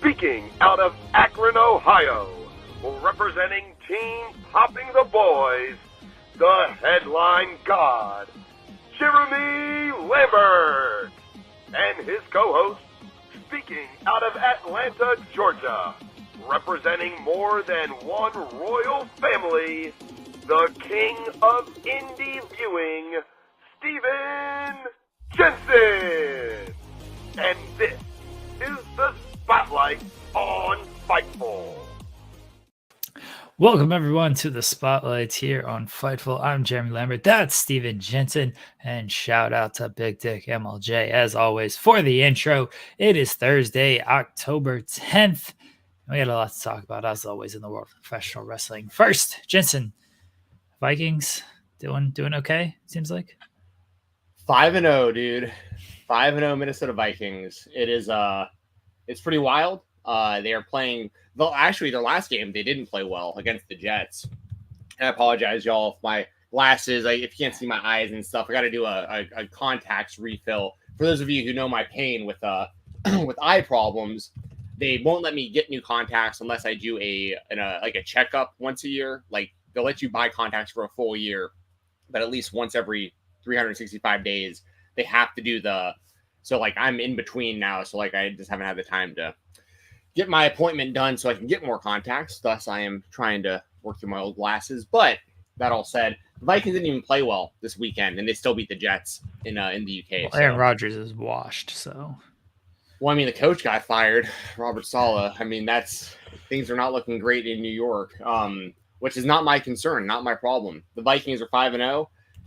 speaking out of Akron, Ohio, representing Team Popping the Boys, the headline god, Jeremy Lambert, and his co-host, speaking out of Atlanta, Georgia, representing more than one royal family, the king of indie viewing, Stephen Jensen. And this is the Spotlight on Fightful. Welcome, everyone, to the Spotlights here on Fightful. I'm Jeremy Lambert. That's Stephen Jensen. And shout out to Big Dick MLJ, as always, for the intro. It is Thursday, October 10th. We got a lot to talk about, as always, in the world of professional wrestling. First, Jensen, Vikings doing okay, seems like? 5-0, dude. 5-0 Minnesota Vikings. It is it's pretty wild. They are playing their last game they didn't play well against the Jets. And I apologize, y'all, if my glasses, if you can't see my eyes and stuff, I got to do a contacts refill. For those of you who know my pain with with eye problems, they won't let me get new contacts unless I do a checkup once a year. Like, they'll let you buy contacts for a full year, but at least once every 365 days, they have to do so I'm in between now. So I just haven't had the time to get my appointment done so I can get more contacts. Thus, I am trying to work through my old glasses. But that all said, the Vikings didn't even play well this weekend, and they still beat the Jets in the UK. Well, Aaron Rodgers is washed, so. Well, I mean, the coach got fired, Robert Saleh. I mean, things are not looking great in New York, which is not my concern, not my problem. The Vikings are 5-0.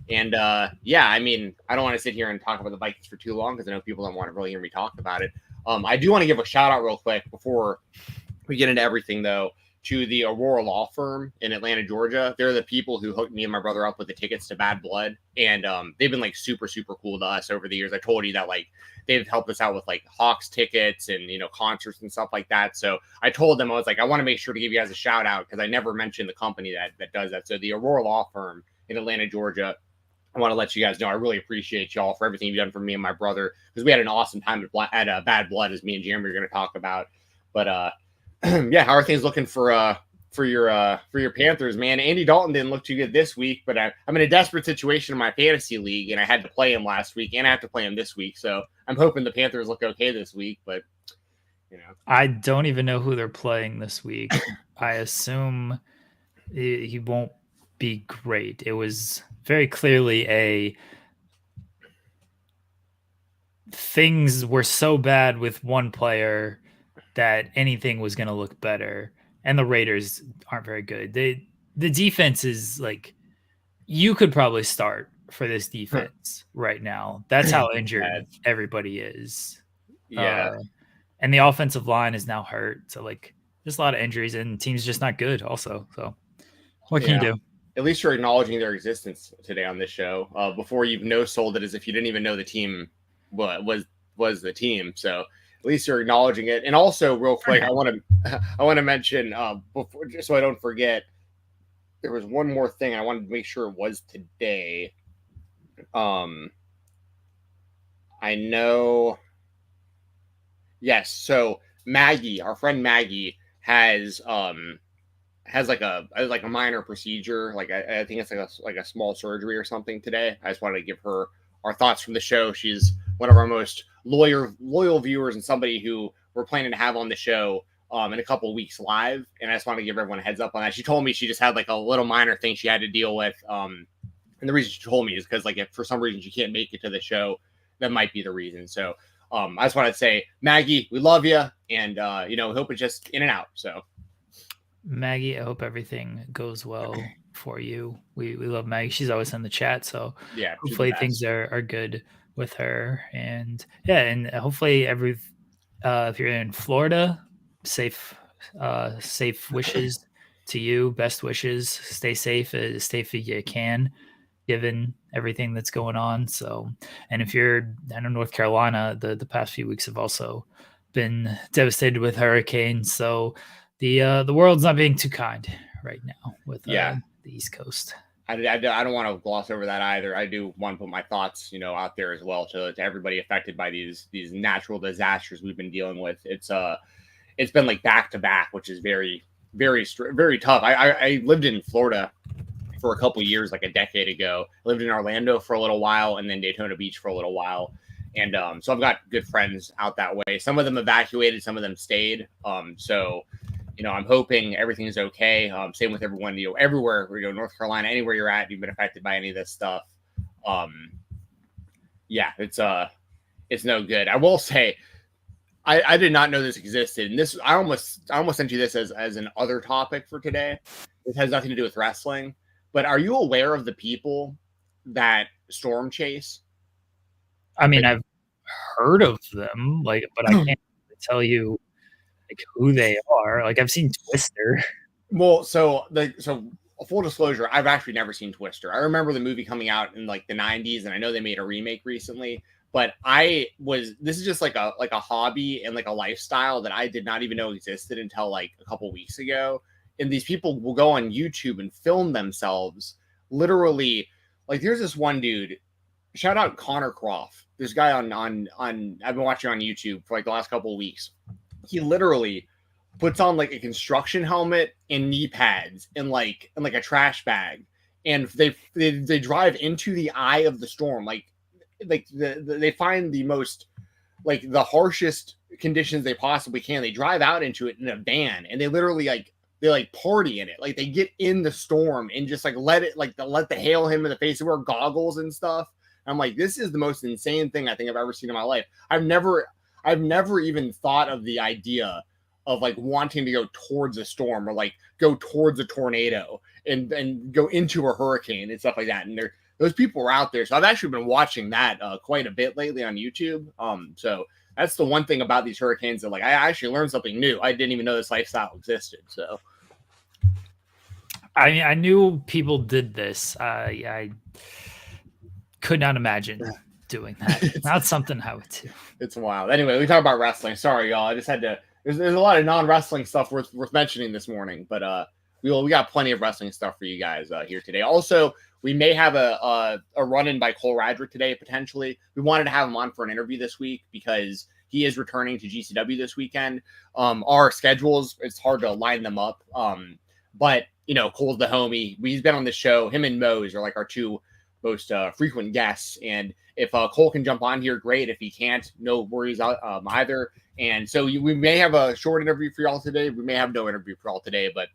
And I mean, I don't want to sit here and talk about the Vikings for too long because I know people don't want to really hear me talk about it. I do want to give a shout out real quick before we get into everything, though, to the Aurora Law Firm in Atlanta, Georgia. They're the people who hooked me and my brother up with the tickets to Bad Blood. And they've been super, super cool to us over the years. I told you that they've helped us out with Hawks tickets and, concerts and stuff like that. So I told them, I was I want to make sure to give you guys a shout out because I never mentioned the company that does that. So the Aurora Law Firm in Atlanta, Georgia, I want to let you guys know I really appreciate y'all for everything you've done for me and my brother because we had an awesome time at Bad Blood, as me and Jeremy are going to talk about. But how are things looking for your Panthers, man? Andy Dalton didn't look too good this week, but I'm in a desperate situation in my fantasy league, and I had to play him last week, and I have to play him this week. So I'm hoping the Panthers look okay this week, but I don't even know who they're playing this week. I assume he won't be great. It was very clearly things were so bad with one player that anything was going to look better. And the Raiders aren't very good. The defense is you could probably start for this defense right now. That's how injured everybody is. Yeah. And the offensive line is now hurt. So there's a lot of injuries and the team's just not good also. So what can you do? At least you're acknowledging their existence today on this show. Before you've no-sold it as if you didn't even know the team was the team. So at least you're acknowledging it. And also, real quick, I want to mention before, just so I don't forget, there was one more thing I wanted to make sure it was today. I know. Yes. So Maggie, our friend Maggie, has a minor procedure. I think it's a small surgery or something today. I just wanted to give her our thoughts from the show. She's one of our most loyal viewers and somebody who we're planning to have on the show in a couple of weeks live. And I just want to give everyone a heads up on that. She told me she just had a little minor thing she had to deal with. And the reason she told me is because if for some reason she can't make it to the show, that might be the reason. So I just wanted to say, Maggie, we love you. And, hope it's just in and out. So Maggie, I hope everything goes well for you. We love Maggie. She's always in the chat. So yeah, hopefully things are good with her. And hopefully if you're in Florida, safe wishes to you. Best wishes. Stay safe as you can, given everything that's going on. So, and if you're down in North Carolina, the past few weeks have also been devastated with hurricanes. So the world's not being too kind right now with the East Coast. I don't want to gloss over that either. I do want to put my thoughts, out there as well to everybody affected by these natural disasters we've been dealing with. It's it's been like back to back, which is very, very, very tough. I lived in Florida for a couple years, like a decade ago. I lived in Orlando for a little while, and then Daytona Beach for a little while. And so I've got good friends out that way. Some of them evacuated, some of them stayed. So, I'm hoping everything is okay. Same with everyone, everywhere, North Carolina, anywhere you're at, you've been affected by any of this stuff. Yeah, it's no good. I will say, I did not know this existed. And this, I almost sent you this as an other topic for today. It has nothing to do with wrestling. But are you aware of the people that storm chase? I mean, I've heard of them, but I can't tell you who they are. I've seen Twister. Well, so full disclosure, I've actually never seen Twister. I remember the movie coming out in the 90s, and I know they made a remake recently. But this is just like a hobby and a lifestyle that I did not even know existed until a couple weeks ago. And these people will go on YouTube and film themselves literally. There's this one dude, shout out Connor Croft. This guy on I've been watching on YouTube for the last couple of weeks. He literally puts on a construction helmet and knee pads and a trash bag. And they drive into the eye of the storm. They find the most the harshest conditions they possibly can. They drive out into it in a van, and they literally they party in it. They get in the storm and just let the hail him in the face. They wear goggles and stuff. I'm this is the most insane thing I think I've ever seen in my life. I've never even thought of the idea of wanting to go towards a storm or go towards a tornado and go into a hurricane and stuff like that. And those people are out there. So I've actually been watching that quite a bit lately on YouTube. So that's the one thing about these hurricanes that I actually learned something new. I didn't even know this lifestyle existed. So I knew people did this. I could not imagine doing that. Not something I would do. It's wild. Anyway, we talk about wrestling. Sorry, y'all. I just had to. There's a lot of non-wrestling stuff worth mentioning this morning, but we got plenty of wrestling stuff for you guys here today. Also, we may have a run-in by Cole Radrick today, potentially. We wanted to have him on for an interview this week because he is returning to GCW this weekend. Our schedules, it's hard to line them up. But, Cole's the homie. He's been on the show. Him and Mose are our two most frequent guests. And if Cole can jump on here, great. If he can't, no worries either. And so we may have a short interview for y'all today. We may have no interview for y'all today, but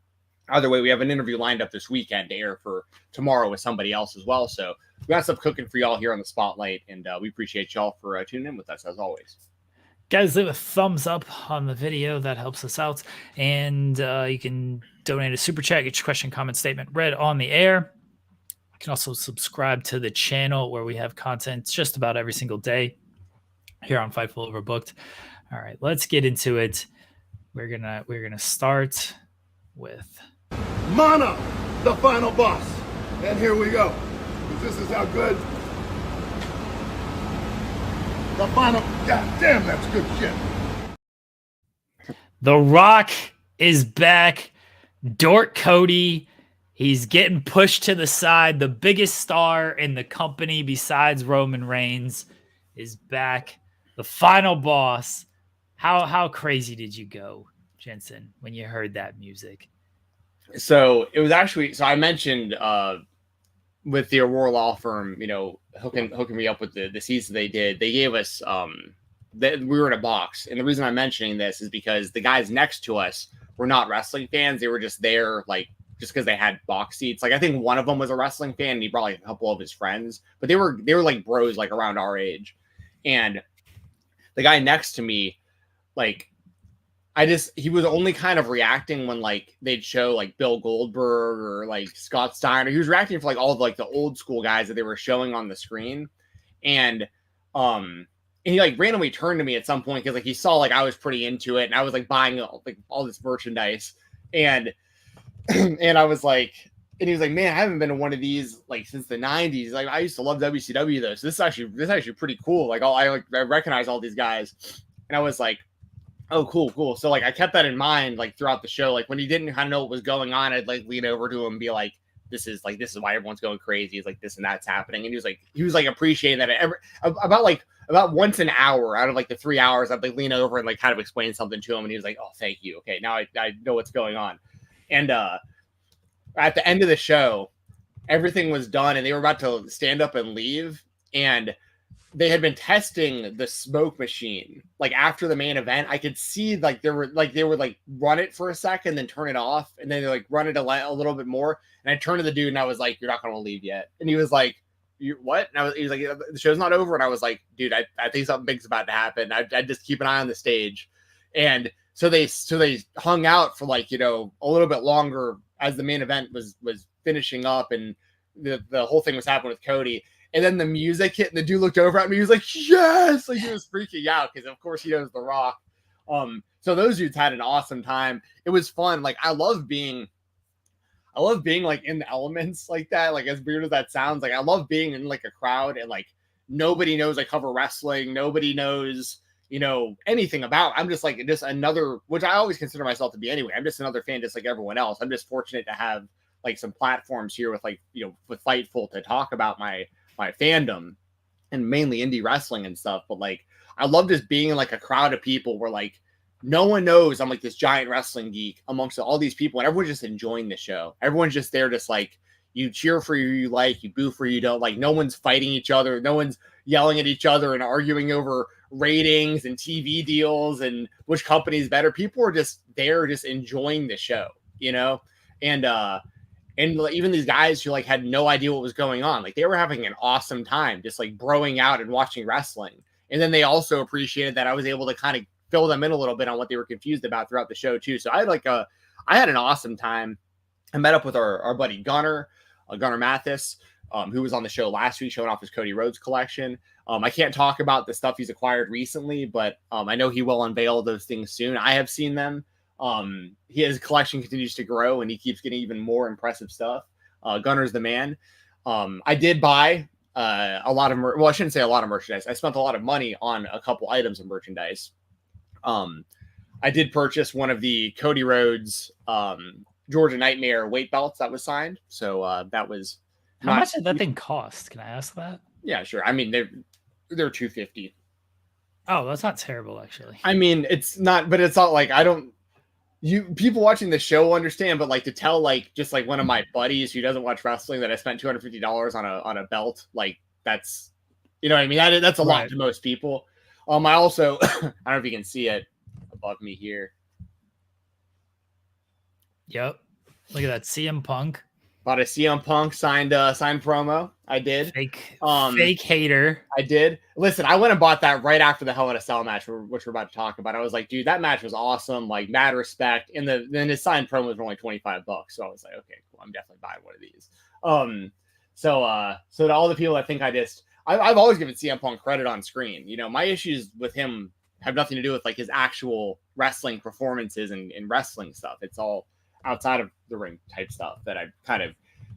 either way, we have an interview lined up this weekend to air for tomorrow with somebody else as well. So we got stuff cooking for y'all here on the Spotlight, and we appreciate y'all for tuning in with us as always. Guys, leave a thumbs up on the video. That helps us out. And you can donate a super chat, get your question, comment, statement read on the air. You can also subscribe to the channel where we have content just about every single day here on Fightful Overbooked. All right, let's get into it. We're gonna start with Mana, the final boss. And here we go. This is how good. The final. God damn, that's good shit. The Rock is back. Dork Cody. He's getting pushed to the side. The biggest star in the company besides Roman Reigns is back. The final boss. How crazy did you go, Jensen, when you heard that music? So it was actually, I mentioned with the Aurora Law Firm, hooking me up with the seats that they did. They gave us, we were in a box. And the reason I'm mentioning this is because the guys next to us were not wrestling fans. They were just there, just because they had box seats. I think one of them was a wrestling fan and he brought a couple of his friends, but they were bros, around our age. And the guy next to me, he was only kind of reacting when they'd show Bill Goldberg or Scott Steiner. He was reacting for all of the old school guys that they were showing on the screen. And he randomly turned to me at some point because he saw I was pretty into it and I was buying all this merchandise. And I was and he was man, I haven't been to one of these since the 90s. I used to love WCW though. So this is actually pretty cool. I recognize all these guys. And I was oh, cool. So I kept that in mind throughout the show. When he didn't kind of know what was going on, I'd lean over to him and be this is why everyone's going crazy. It's like this and that's happening. And he was like appreciating that about once an hour out of like the 3 hours, I'd like lean over and like kind of explain something to him. And he was like, oh, thank you. Okay. Now I know what's going on. And at the end of the show, everything was done and they were about to stand up and leave. And they had been testing the smoke machine. Like after the main event, I could see like they would like run it for a second, then turn it off, and then they like run it a little bit more. And I turned to the dude and I was like, "You're not going to leave yet." And he was like, "You what?" And he was like, "The show's not over." And I was like, "Dude, I think something big's about to happen. I just keep an eye on the stage." And so they hung out for like, a little bit longer as the main event was finishing up and the whole thing was happening with Cody. And then the music hit, and the dude looked over at me. He was like, "Yes!" Like he was freaking out because, of course, he knows The Rock. So those dudes had an awesome time. It was fun. Like I love being like in the elements like that. Like as weird as that sounds, like I love being in like a crowd and like nobody knows I cover wrestling. Nobody knows anything about. I'm just like another, which I always consider myself to be anyway. I'm just another fan, just like everyone else. I'm just fortunate to have like some platforms here with like with Fightful to talk about my fandom and mainly indie wrestling and stuff. But like, I love just being in like a crowd of people where like no one knows I'm like this giant wrestling geek amongst all these people and everyone's just enjoying the show. Everyone's just there, just like you cheer for who you like, you boo for who you don't like. No one's fighting each other. No one's yelling at each other and arguing over ratings and TV deals and which company is better. People are just there, just enjoying the show, and even these guys who like had no idea what was going on, like they were having an awesome time just like broing out and watching wrestling. And then they also appreciated that I was able to kind of fill them in a little bit on what they were confused about throughout the show too. So I had an awesome time. I met up with our buddy Gunnar Mathis, who was on the show last week showing off his Cody Rhodes collection. I can't talk about the stuff he's acquired recently, but I know he will unveil those things soon. I have seen them. His collection continues to grow and he keeps getting even more impressive stuff. Gunnar's the man. I did buy a lot of I shouldn't say a lot of merchandise. I spent a lot of money on a couple items of merchandise. I did purchase one of the Cody Rhodes Georgia Nightmare weight belts that was signed. So that was how much did that thing cost? Can I ask that? Yeah, sure. I mean they're $250. Oh, that's not terrible actually. I mean, it's not, but it's not like people watching the show understand, but like to tell like just like one of my buddies who doesn't watch wrestling that I spent $250 on a belt, like that's what I mean, that's a lot to most people. I also I don't know if you can see it above me here. Yep. Look at that. CM Punk. Bought a CM Punk signed promo. I did. Fake hater. I did. Listen, I went and bought that right after the Hell in a Cell match, which we're about to talk about. I was like, dude, that match was awesome. Like, mad respect. And then his signed promos were only $25. So I was like, okay, cool. I'm definitely buying one of these. So to all the people that think I've always given CM Punk credit on screen. My issues with him have nothing to do with like his actual wrestling performances and wrestling stuff. It's all outside of the ring type stuff that I kind of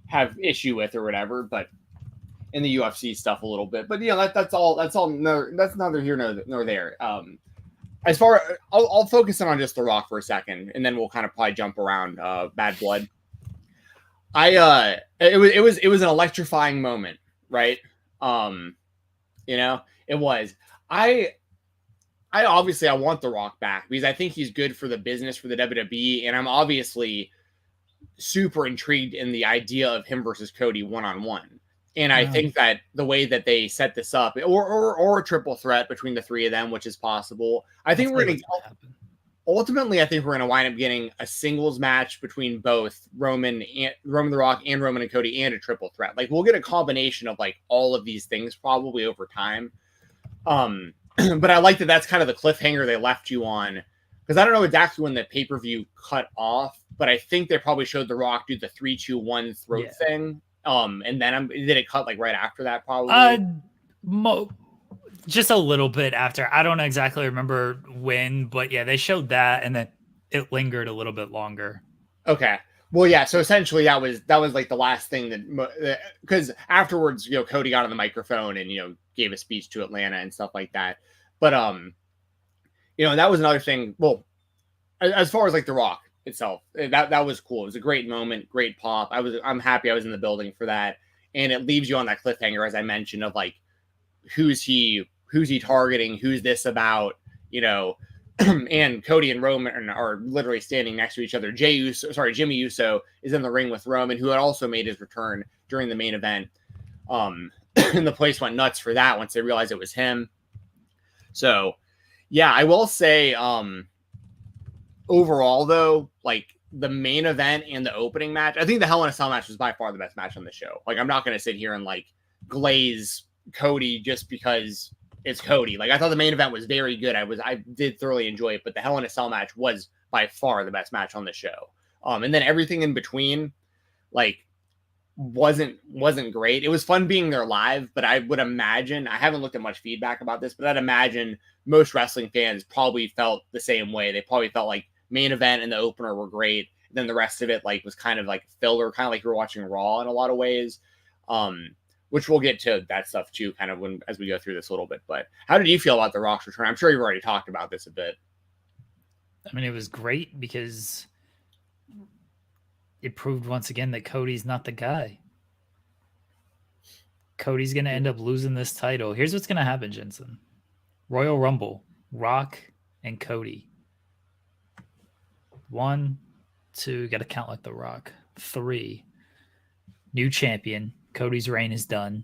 have issue with or whatever, but in the UFC stuff a little bit, but that's neither here nor there. As far I'll focus in on just The Rock for a second, and then we'll kind of probably jump around Bad Blood. It was an electrifying moment, right? It was. I obviously I want The Rock back because I think he's good for the business for the WWE, and I'm obviously super intrigued in the idea of him versus Cody one-on-one. And I think that the way that they set this up, or a triple threat between the three of them, which is possible, I think we're going to ultimately, I think we're going to wind up getting a singles match between both Roman the Rock and Roman and Cody, and a triple threat. Like we'll get a combination of like all of these things probably over time. But I like that that's kind of the cliffhanger they left you on, because I don't know exactly when the pay-per-view cut off, but I think they probably showed The Rock do the 3-2-1 throat thing. And then did it cut like right after that probably? Just a little bit after. I don't exactly remember when, but yeah, they showed that and then it lingered a little bit longer. Okay. Well, yeah. So essentially that was like the last thing that, because afterwards, Cody got on the microphone and, gave a speech to Atlanta and stuff like that. But, that was another thing. Well, as far as like The Rock, itself. That was cool. It was a great moment, great pop. I'm happy I was in the building for that. And it leaves you on that cliffhanger, as I mentioned, of like, who's he targeting? Who's this about? You know, and Cody and Roman are literally standing next to each other. Jimmy Uso is in the ring with Roman, who had also made his return during the main event. And the place went nuts for that once they realized it was him. So, yeah, I will say, overall, though, like the main event and the opening match, I think the Hell in a Cell match was by far the best match on the show. Like, I'm not going to sit here and like glaze Cody just because it's Cody. Like, I thought the main event was very good. I did thoroughly enjoy it, but the Hell in a Cell match was by far the best match on the show. And then everything in between, like, wasn't great. It was fun being there live, but I would imagine, I haven't looked at much feedback about this, but I'd imagine most wrestling fans probably felt the same way. They probably felt like main event and the opener were great. Then the rest of it like was kind of like filler, kind of like you were watching Raw in a lot of ways. Which we'll get to that stuff too, kind of as we go through this a little bit. But how did you feel about The Rock's return? I'm sure you've already talked about this a bit. I mean, it was great because it proved once again that Cody's not the guy. Cody's going to end up losing this title. Here's what's going to happen, Jensen. Royal Rumble, Rock and Cody. 1, 2, got to count like The Rock. 3, new champion. Cody's reign is done.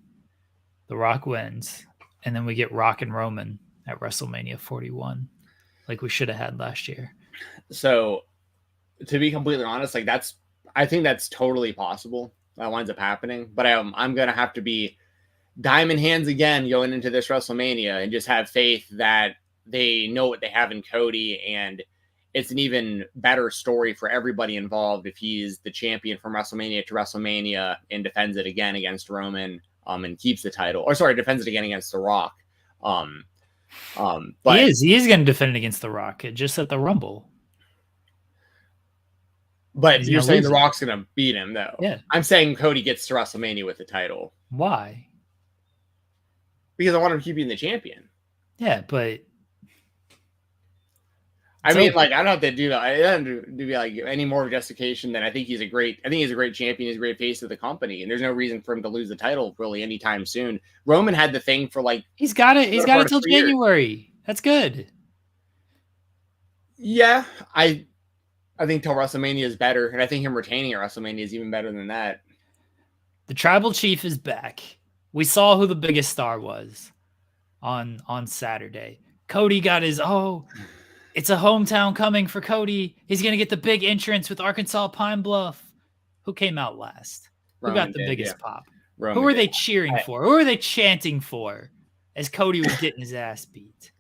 The Rock wins. And then we get Rock and Roman at WrestleMania 41, like we should have had last year. So, to be completely honest, like I think that's totally possible. That winds up happening. But I'm going to have to be diamond hands again going into this WrestleMania and just have faith that they know what they have in Cody, and it's an even better story for everybody involved if he's the champion from WrestleMania to WrestleMania and defends it again against Roman, and keeps the title. Or sorry, defends it again against The Rock. But he is going to defend it against The Rock, just at the Rumble. But you're saying The Rock's going to beat him, though. Yeah. I'm saying Cody gets to WrestleMania with the title. Why? Because I want him to keep being the champion. Yeah, but I mean, like, I don't have to do that. I don't have to be like any more justification than I think he's a great champion. He's a great face of the company, and there's no reason for him to lose the title really anytime soon. Roman had the thing for like he's got it till January. That's good. Yeah, I think till WrestleMania is better, and I think him retaining at WrestleMania is even better than that. The Tribal Chief is back. We saw who the biggest star was on Saturday. Cody got his it's a hometown coming for Cody. He's going to get the big entrance with Arkansas Pine Bluff. Who came out last? Who got the biggest pop? Roman who were they cheering for? Who were they chanting for as Cody was getting his ass beat?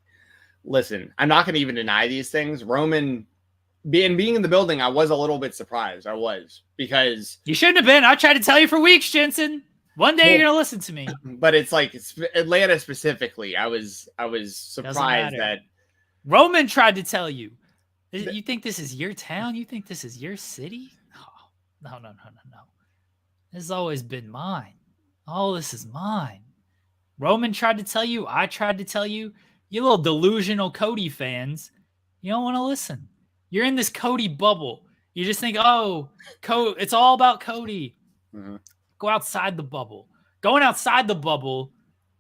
Listen, I'm not going to even deny these things. Roman, being in the building, I was a little bit surprised. I was, because you shouldn't have been. I tried to tell you for weeks, Jensen. One day you're going to listen to me. But it's like Atlanta specifically. I was surprised that Roman tried to tell you. You think this is your town? You think this is your city? No. This has always been mine. All this is mine. Roman tried to tell you. I tried to tell you. You little delusional Cody fans. You don't want to listen. You're in this Cody bubble. You just think, it's all about Cody. Mm-hmm. Go outside the bubble. Going outside the bubble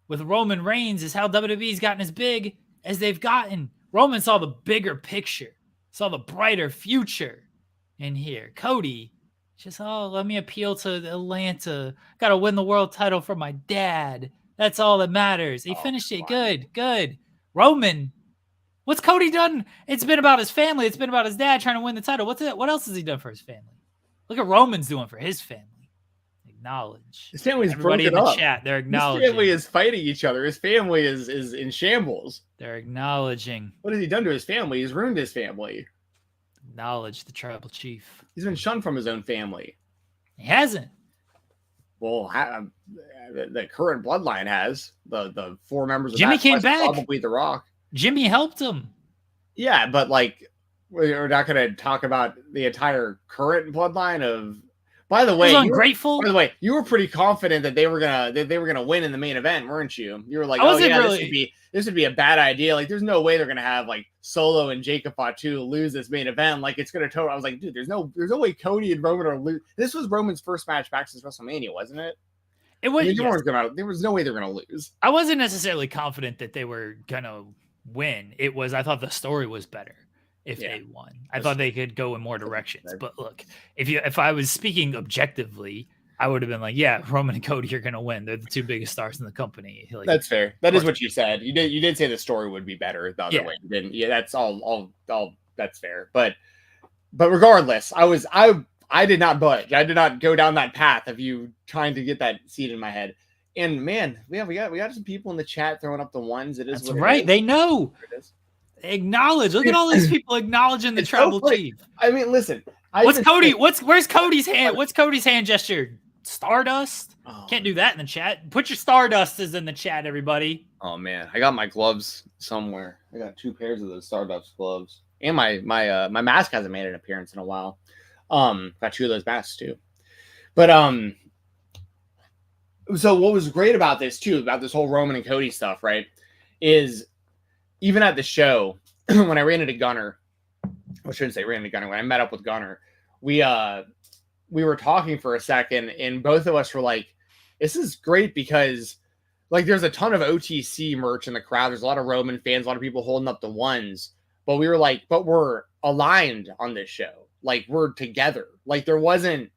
with Roman Reigns is how WWE's gotten as big as they've gotten. Roman saw the bigger picture, saw the brighter future in here. Cody, just, let me appeal to Atlanta. Got to win the world title for my dad. That's all that matters. He finished it. Good. Roman, what's Cody done? It's been about his family. It's been about his dad trying to win the title. What else has he done for his family? Look at Roman's doing for his family. Acknowledge. His family's everybody broken in the up. Chat. They're acknowledging. His family is fighting each other. His family is in shambles. They're acknowledging. What has he done to his family? He's ruined his family. Acknowledge the Tribal Chief. He's been shunned from his own family. He hasn't. Well, the current bloodline has. The 4 members of Jimmy that came back. Probably The Rock. Jimmy helped him. Yeah, but like, we're not going to talk about the entire current bloodline of. By the It way, was ungrateful. by the way, you were pretty confident that they were gonna win in the main event, weren't you? You were like, I oh wasn't yeah, really. this would be a bad idea. Like, there's no way they're gonna have like Solo and Jacob Fatu lose this main event. Like, it's gonna total. I was like, dude, there's no way Cody and Roman are lose. This was Roman's first match back since WrestleMania, wasn't it? It was. I mean, Yes. there was no way they're gonna lose. I wasn't necessarily confident that they were gonna win. It was. I thought the story was better if Yeah. they won. I thought they could go in more directions. But look, if I was speaking objectively, I would have been like, yeah, Roman and Cody are gonna win. They're the two biggest stars in the company. Like, That's fair. That is what you said. You did say the story would be better the other way. You didn't. Yeah, that's all. That's fair. But regardless, I did not budge. I did not go down that path of you trying to get that seed in my head. And man, we got some people in the chat throwing up the ones. It is that's right. They know. Acknowledge. Look at all these people acknowledging the tribal chief. I mean, listen. Where's Cody's hand? What's Cody's hand gesture? Stardust? Can't do that in the chat. Put your Stardusts in the chat, everybody. Oh man, I got my gloves somewhere. I got 2 pairs of those Stardust gloves, and my mask hasn't made an appearance in a while. Got 2 of those masks too. But so what was great about this too, about this whole Roman and Cody stuff, right, is even at the show when I ran into Gunner, I shouldn't say ran into Gunner, when I met up with Gunner, we were talking for a second, and both of us were like, this is great because like there's a ton of OTC merch in the crowd. There's a lot of Roman fans, a lot of people holding up the ones, but we were like, but we're aligned on this show. Like, we're together. Like, there wasn't,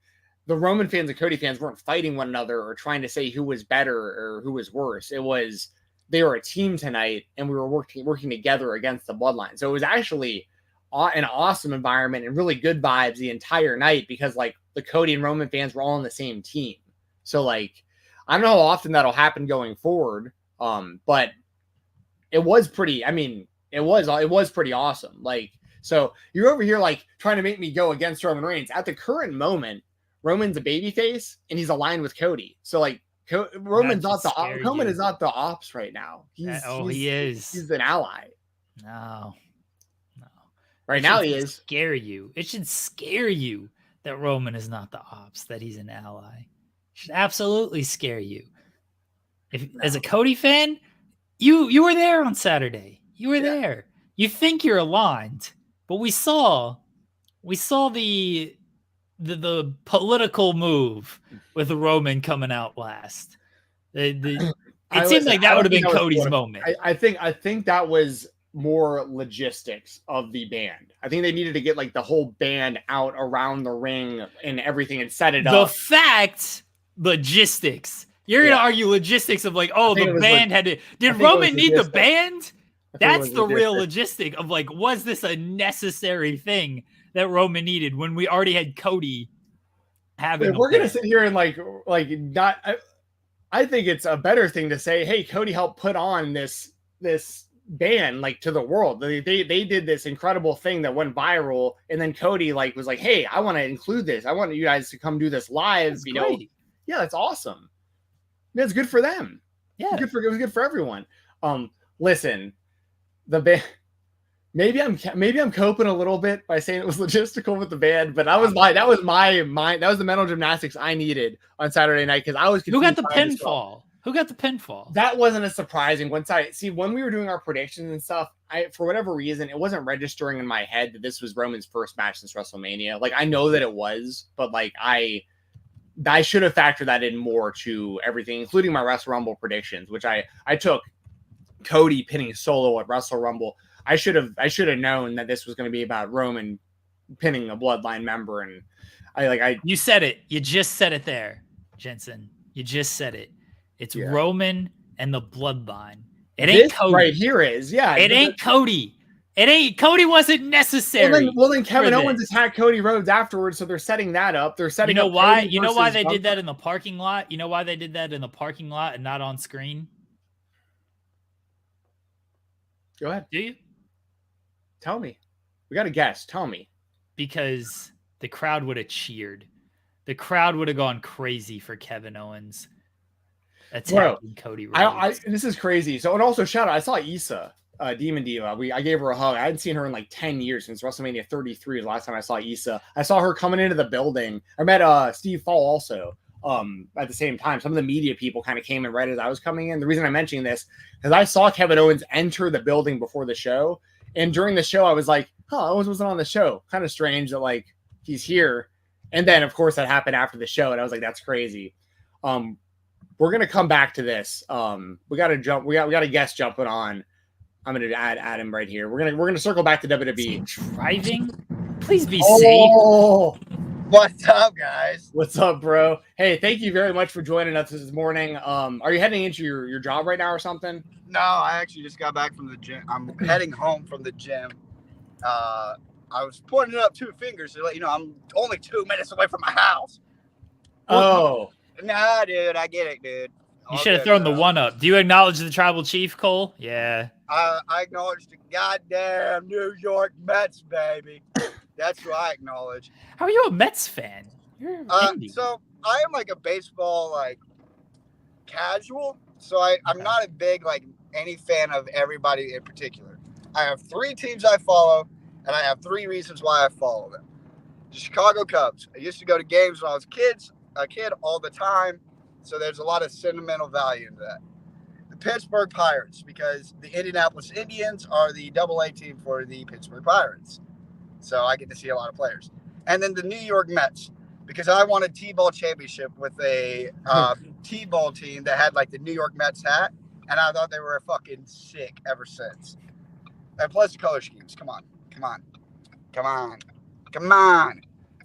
the Roman fans and Cody fans weren't fighting one another or trying to say who was better or who was worse. It was, they were a team tonight, and we were working together against the bloodline. So it was actually an awesome environment and really good vibes the entire night because like the Cody and Roman fans were all on the same team. So like, I don't know how often that'll happen going forward. But it was pretty, I mean, it was pretty awesome. Like, so you're over here like trying to make me go against Roman Reigns. At the current moment, Roman's a babyface and he's aligned with Cody. So like Roman is not the ops right now. He is. He's an ally. No. Right now he is. Scare you. It should scare you that Roman is not the ops, that he's an ally. It should absolutely scare you. As a Cody fan, you were there on Saturday. You were there. You think you're aligned, but we saw the political move with Roman coming out last. It seemed like that would have been Cody's moment. I think that was more logistics of the band. I think they needed to get like the whole band out around the ring and everything and set it up. Logistics. You're going to argue logistics of like, oh, the band had to. Did Roman need the band? That's the real logistic of like, was this a necessary thing that Roman needed when we already had Cody having? We're going to sit here and like not. I think it's a better thing to say, hey, Cody helped put on this band like to the world. They did this incredible thing that went viral, and then Cody like was like, hey, I want to include this. I want you guys to come do this live. That's know, yeah, that's awesome. That's good for them. Yeah, it was good for everyone. Listen, the band. Maybe I'm coping a little bit by saying it was logistical with the band, but that was the mental gymnastics I needed on Saturday night because I was confused. Who got the pinfall? Who got the pinfall? That wasn't as surprising. When we were doing our predictions and stuff, for whatever reason, it wasn't registering in my head that this was Roman's first match since WrestleMania. Like, I know that it was, but like I should have factored that in more to everything, including my Wrestle Rumble predictions, which I took Cody pinning Solo at Wrestle Rumble. I should have known that this was going to be about Roman pinning a bloodline member, and you said it. You just said it there, Jensen. You just said it. It's Roman and the bloodline. It ain't Cody. Right here is, It ain't Cody. It ain't Cody. Wasn't necessary. Well, then Kevin Owens attacked Cody Rhodes afterwards, so they're setting that up. They're setting. You know why? You know why they did that in the parking lot? You know why they did that in the parking lot and not on screen? Go ahead. Do you? Tell me. We got a guess. Tell me. Because the crowd would have cheered. The crowd would have gone crazy for Kevin Owens attacking Cody Rhodes. This is crazy. So, and also shout out, I saw Issa Demon Diva. I gave her a hug. I hadn't seen her in like 10 years since WrestleMania 33 was the last time I saw Issa. I saw her coming into the building. I met Steve Fall also at the same time. Some of the media people kind of came in right as I was coming in. The reason I'm mentioning this is I saw Kevin Owens enter the building before the show. And during the show, I was like, Owens wasn't on the show. Kind of strange that like he's here. And then, of course, that happened after the show. And I was like, that's crazy. We're going to come back to this. We got to jump. We got a guest jumping on. I'm going to add him right here. We're going to circle back to WWE. Driving? Please be safe. What's up, guys? What's up, bro? Hey, thank you very much for joining us this morning. Are you heading into your job right now or something? No, I actually just got back from the gym. I'm heading home from the gym. I was pointing up 2 fingers to let you know I'm only 2 minutes away from my house. Oh. Nah, dude, I get it, dude. You should have thrown the one up. Do you acknowledge the tribal chief, Cole? Yeah. I acknowledge the goddamn New York Mets, baby. That's what I acknowledge. How are you a Mets fan? You're so I am like a baseball like casual. So I'm not a big like any fan of everybody in particular. I have 3 teams I follow, and I have 3 reasons why I follow them. The Chicago Cubs. I used to go to games when I was a kid all the time, so there's a lot of sentimental value into that. The Pittsburgh Pirates, because the Indianapolis Indians are the AA team for the Pittsburgh Pirates, so I get to see a lot of players. And then the New York Mets, because I won a T-ball championship with a T-ball team that had like the New York Mets hat, and I thought they were fucking sick ever since. And plus the color schemes. Come on.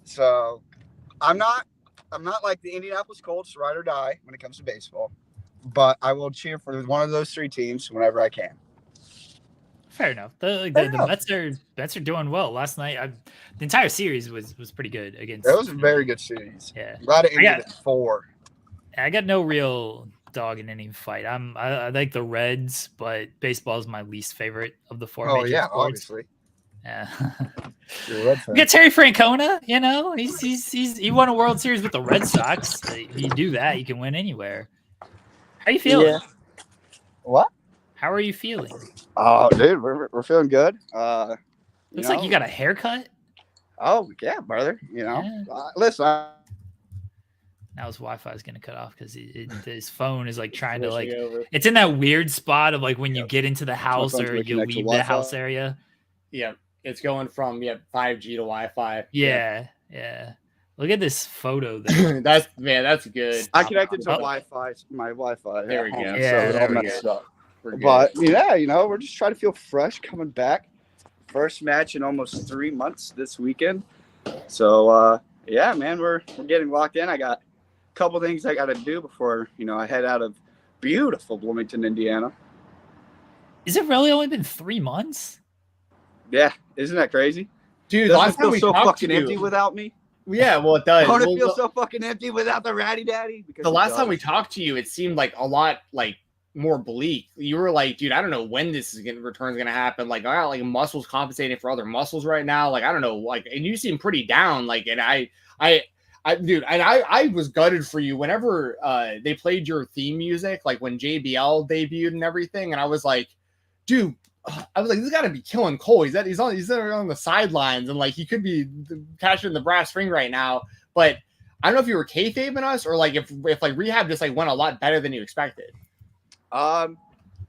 So I'm not like the Indianapolis Colts, ride or die when it comes to baseball, but I will cheer for one of those 3 teams whenever I can. Fair enough. The Mets are doing well. Last night, the entire series was pretty good against. It was a very good series. Yeah, I'm glad it ended at 4. I got no real dog in any fight. I like the Reds, but baseball is my least favorite of the 4 major sports. Obviously. Yeah. We got Terry Francona. You know, he won a World Series with the Red Sox. If you do that, you can win anywhere. How are you feeling? Yeah. What? How are you feeling? Oh, dude, we're feeling good. Looks like you got a haircut. Oh yeah, brother. You know, Yeah. Listen. Now his Wi-Fi is going to cut off because his phone is like trying to like. It's in that weird spot of like when you get into the house or you leave the house area. Yeah, it's going from 5G to Wi-Fi. Yeah. Look at this photo there. that's good. I connected to Wi-Fi, my Wi-Fi. There we go. Yeah, so it all messed up. But yeah, we're just trying to feel fresh coming back. First match in almost 3 months this weekend. So yeah, man, we're getting locked in. I got a couple things I got to do before I head out of beautiful Bloomington, Indiana. Is it really only been 3 months? Yeah, isn't that crazy? Dude, Doesn't last it feel time we so talked fucking to you, empty without me? Yeah, well, it does. Don't it feel so fucking empty without the Ratty Daddy? The last time we talked to you, it seemed like a lot like more bleak. You were like, dude, I don't know when this return's gonna happen. Like, I got like muscles compensating for other muscles right now. Like, I don't know. Like, and you seem pretty down. Like, and I was gutted for you whenever they played your theme music, like when JBL debuted and everything. And I was like, dude, this got to be killing Cole. He's on the sidelines and like he could be catching the brass ring right now. But I don't know if you were kayfabing us or like if like rehab just like went a lot better than you expected.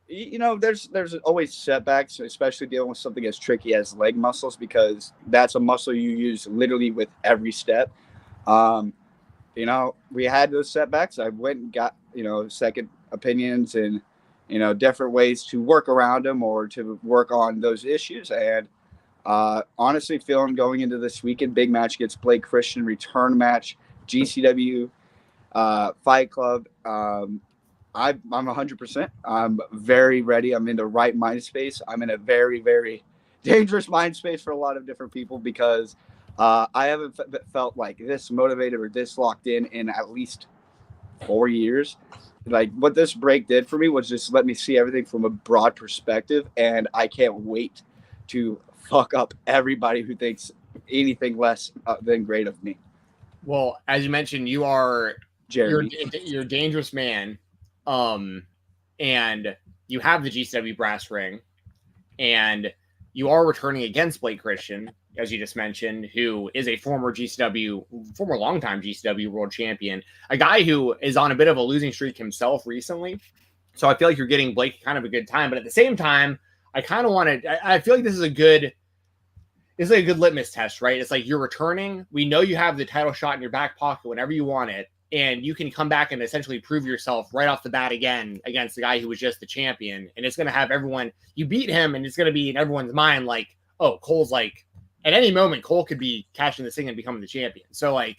There's always setbacks, especially dealing with something as tricky as leg muscles, because that's a muscle you use literally with every step. We had those setbacks. I went and got, second opinions and, different ways to work around them or to work on those issues. And honestly, feeling going into this weekend, big match against Blake Christian, return match, GCW Fight Club. I'm 100%. I'm very ready. I'm in the right mind space. I'm in a very, very dangerous mind space for a lot of different people because I haven't felt like this motivated or this locked in at least 4 years. Like what this break did for me was just let me see everything from a broad perspective. And I can't wait to fuck up everybody who thinks anything less than great of me. Well, as you mentioned, you are Jeremy. You're a dangerous man. And you have the GCW brass ring. and you are returning against Blake Christian, as you just mentioned, who is a former longtime GCW world champion, a guy who is on a bit of a losing streak himself recently. So I feel like you're getting Blake kind of a good time, but at the same time, I kind of want to. I feel like this is a good litmus test, right? It's like you're returning. We know you have the title shot in your back pocket whenever you want it, and you can come back and essentially prove yourself right off the bat again against the guy who was just the champion. And it's going to have everyone, you beat him, and it's going to be in everyone's mind like, oh, Cole's like, at any moment, Cole could be cashing this thing and becoming the champion. So like,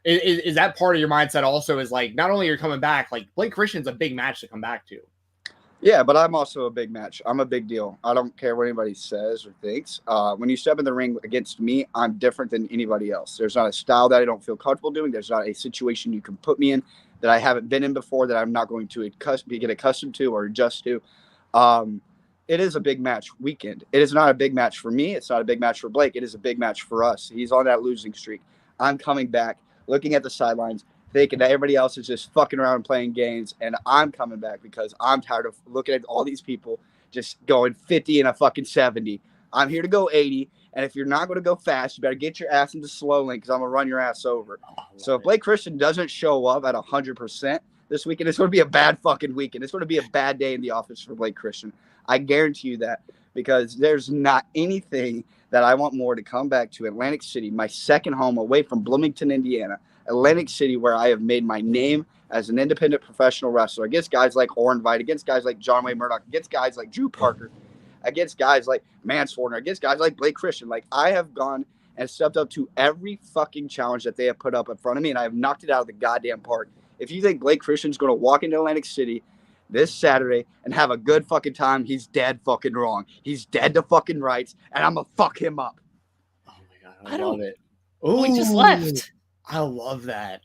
is that part of your mindset also, is like, not only you're coming back, like Blake Christian's a big match to come back to. Yeah, but I'm also a big match. I'm a big deal. I don't care what anybody says or thinks. When you step in the ring against me, I'm different than anybody else. There's not a style that I don't feel comfortable doing. There's not a situation you can put me in that I haven't been in before that I'm not going to get accustomed to or adjust to. It is a big match weekend. It is not a big match for me. It's not a big match for Blake. It is a big match for us. He's on that losing streak. I'm coming back, looking at the sidelines, thinking that everybody else is just fucking around and playing games, and I'm coming back because I'm tired of looking at all these people just going 50 and a fucking 70. I'm here to go 80, and if you're not going to go fast, you better get your ass into slow lane because I'm going to run your ass over. So if Blake Christian doesn't show up at 100% this weekend, it's going to be a bad fucking weekend. It's going to be a bad day in the office for Blake Christian. I guarantee you that, because there's not anything that I want more to come back to Atlantic City, my second home away from Bloomington, Indiana. Atlantic City, where I have made my name as an independent professional wrestler against guys like Oren Veit, against guys like John Wayne Murdoch, against guys like Drew Parker, against guys like Mance Warner, against guys like Blake Christian. Like, I have gone and stepped up to every fucking challenge that they have put up in front of me, and I have knocked it out of the goddamn park. If you think Blake Christian's going to walk into Atlantic City this Saturday and have a good fucking time, he's dead fucking wrong. He's dead to fucking rights, and I'm going to fuck him up. Oh my God, I love it. Oh, he just left. I love that.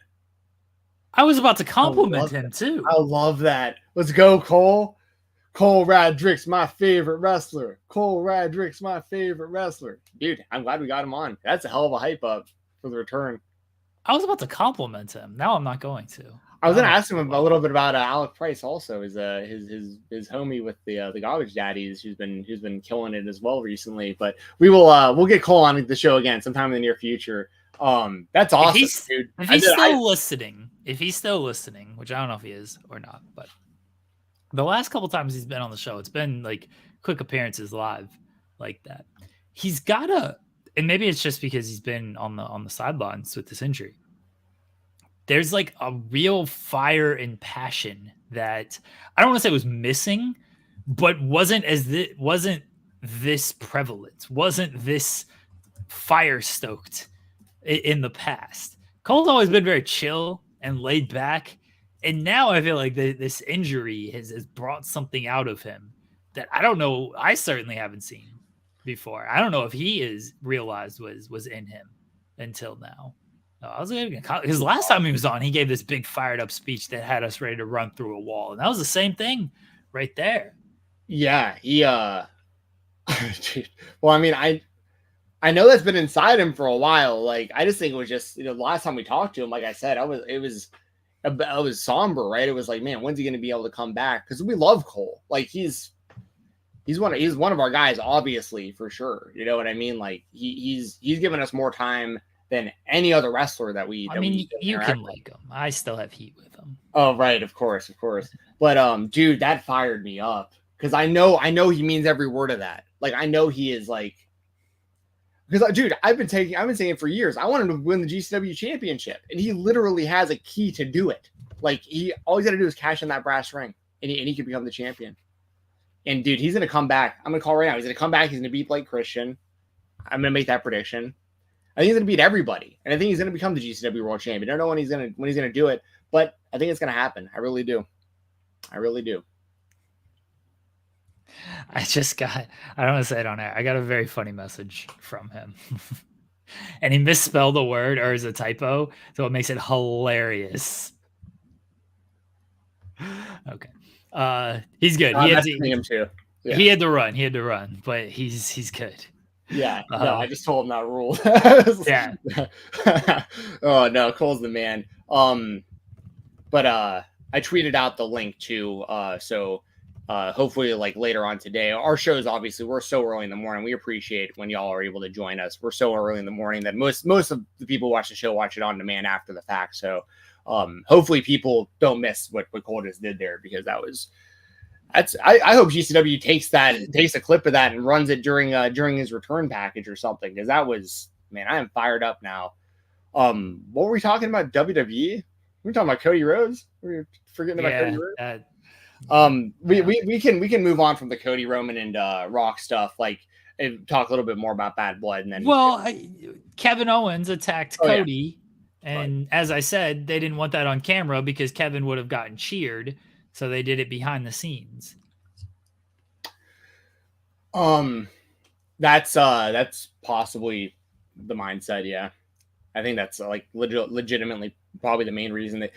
I was about to compliment him too. I love that. Let's go, Cole. Cole Radrick's my favorite wrestler. Cole Radrick's my favorite wrestler. Dude, I'm glad we got him on. That's a hell of a hype up for the return. I was about to compliment him. Now I'm not going to. I was going to ask him a little bit about Alec Price also, his homie with the Garbage Daddies, who's been killing it as well recently. But we'll get Cole on the show again sometime in the near future. That's awesome, dude. If he's still listening, which I don't know if he is or not, but the last couple times he's been on the show, it's been like quick appearances live like that. He's gotta, and maybe it's just because he's been on the sidelines with this injury. There's like a real fire and passion that I don't want to say was missing, but wasn't this prevalent, wasn't this fire stoked in the past. Cole's always been very chill and laid back, and now I feel like this injury has brought something out of him that I don't know. I certainly haven't seen before. I don't know if he is realized was in him until now. I was because last time he was on, he gave this big fired up speech that had us ready to run through a wall, and that was the same thing right there. Yeah, he. Well, I mean, I know that's been inside him for a while. Like, I just think it was just, the last time we talked to him, like I said, it was somber, right? It was like, man, when's he going to be able to come back? Because we love Cole. Like, he's one of our guys, obviously, for sure. You know what I mean? Like, he's given us more time than any other wrestler that we. You can like him. I still have heat with him. Oh, right, of course. But dude, that fired me up because I know he means every word of that. Like, I know he is like. Because, dude, I've been saying it for years. I want him to win the GCW championship, and he literally has a key to do it. Like, all he's got to do is cash in that brass ring, and he could become the champion. And, dude, he's going to come back. I'm going to call right now. He's going to come back. He's going to beat Blake Christian. I'm going to make that prediction. I think he's going to beat everybody, and I think he's going to become the GCW World Champion. I don't know when he's going to do it, but I think it's going to happen. I really do. I don't want to say it on air. I got a very funny message from him. And he misspelled a word or is a typo, so it makes it hilarious. Okay. He's good. Him too. Yeah. He had to run, but he's good. Yeah. No, I just told him that rule. Yeah. Oh no, Cole's the man. But I tweeted out the link to so hopefully like later on today. Our shows, obviously, we're so early in the morning. We appreciate when y'all are able to join us. We're so early in the morning that most of the people who watch the show watch it on demand after the fact. So hopefully people don't miss what Cole just did there, because I hope GCW takes a clip of that and runs it during his return package or something, because that was, man, I am fired up now. What were we talking about? WWE? We were talking about Cody Rhodes. We were forgetting about Cody Rhodes. We can move on from the Cody Roman and Rock stuff, like, and talk a little bit more about Bad Blood, and then Kevin Owens attacked Cody, and as I said, they didn't want that on camera because Kevin would have gotten cheered, so they did it behind the scenes. That's possibly the mindset. Yeah, I think that's like legitimately probably the main reason that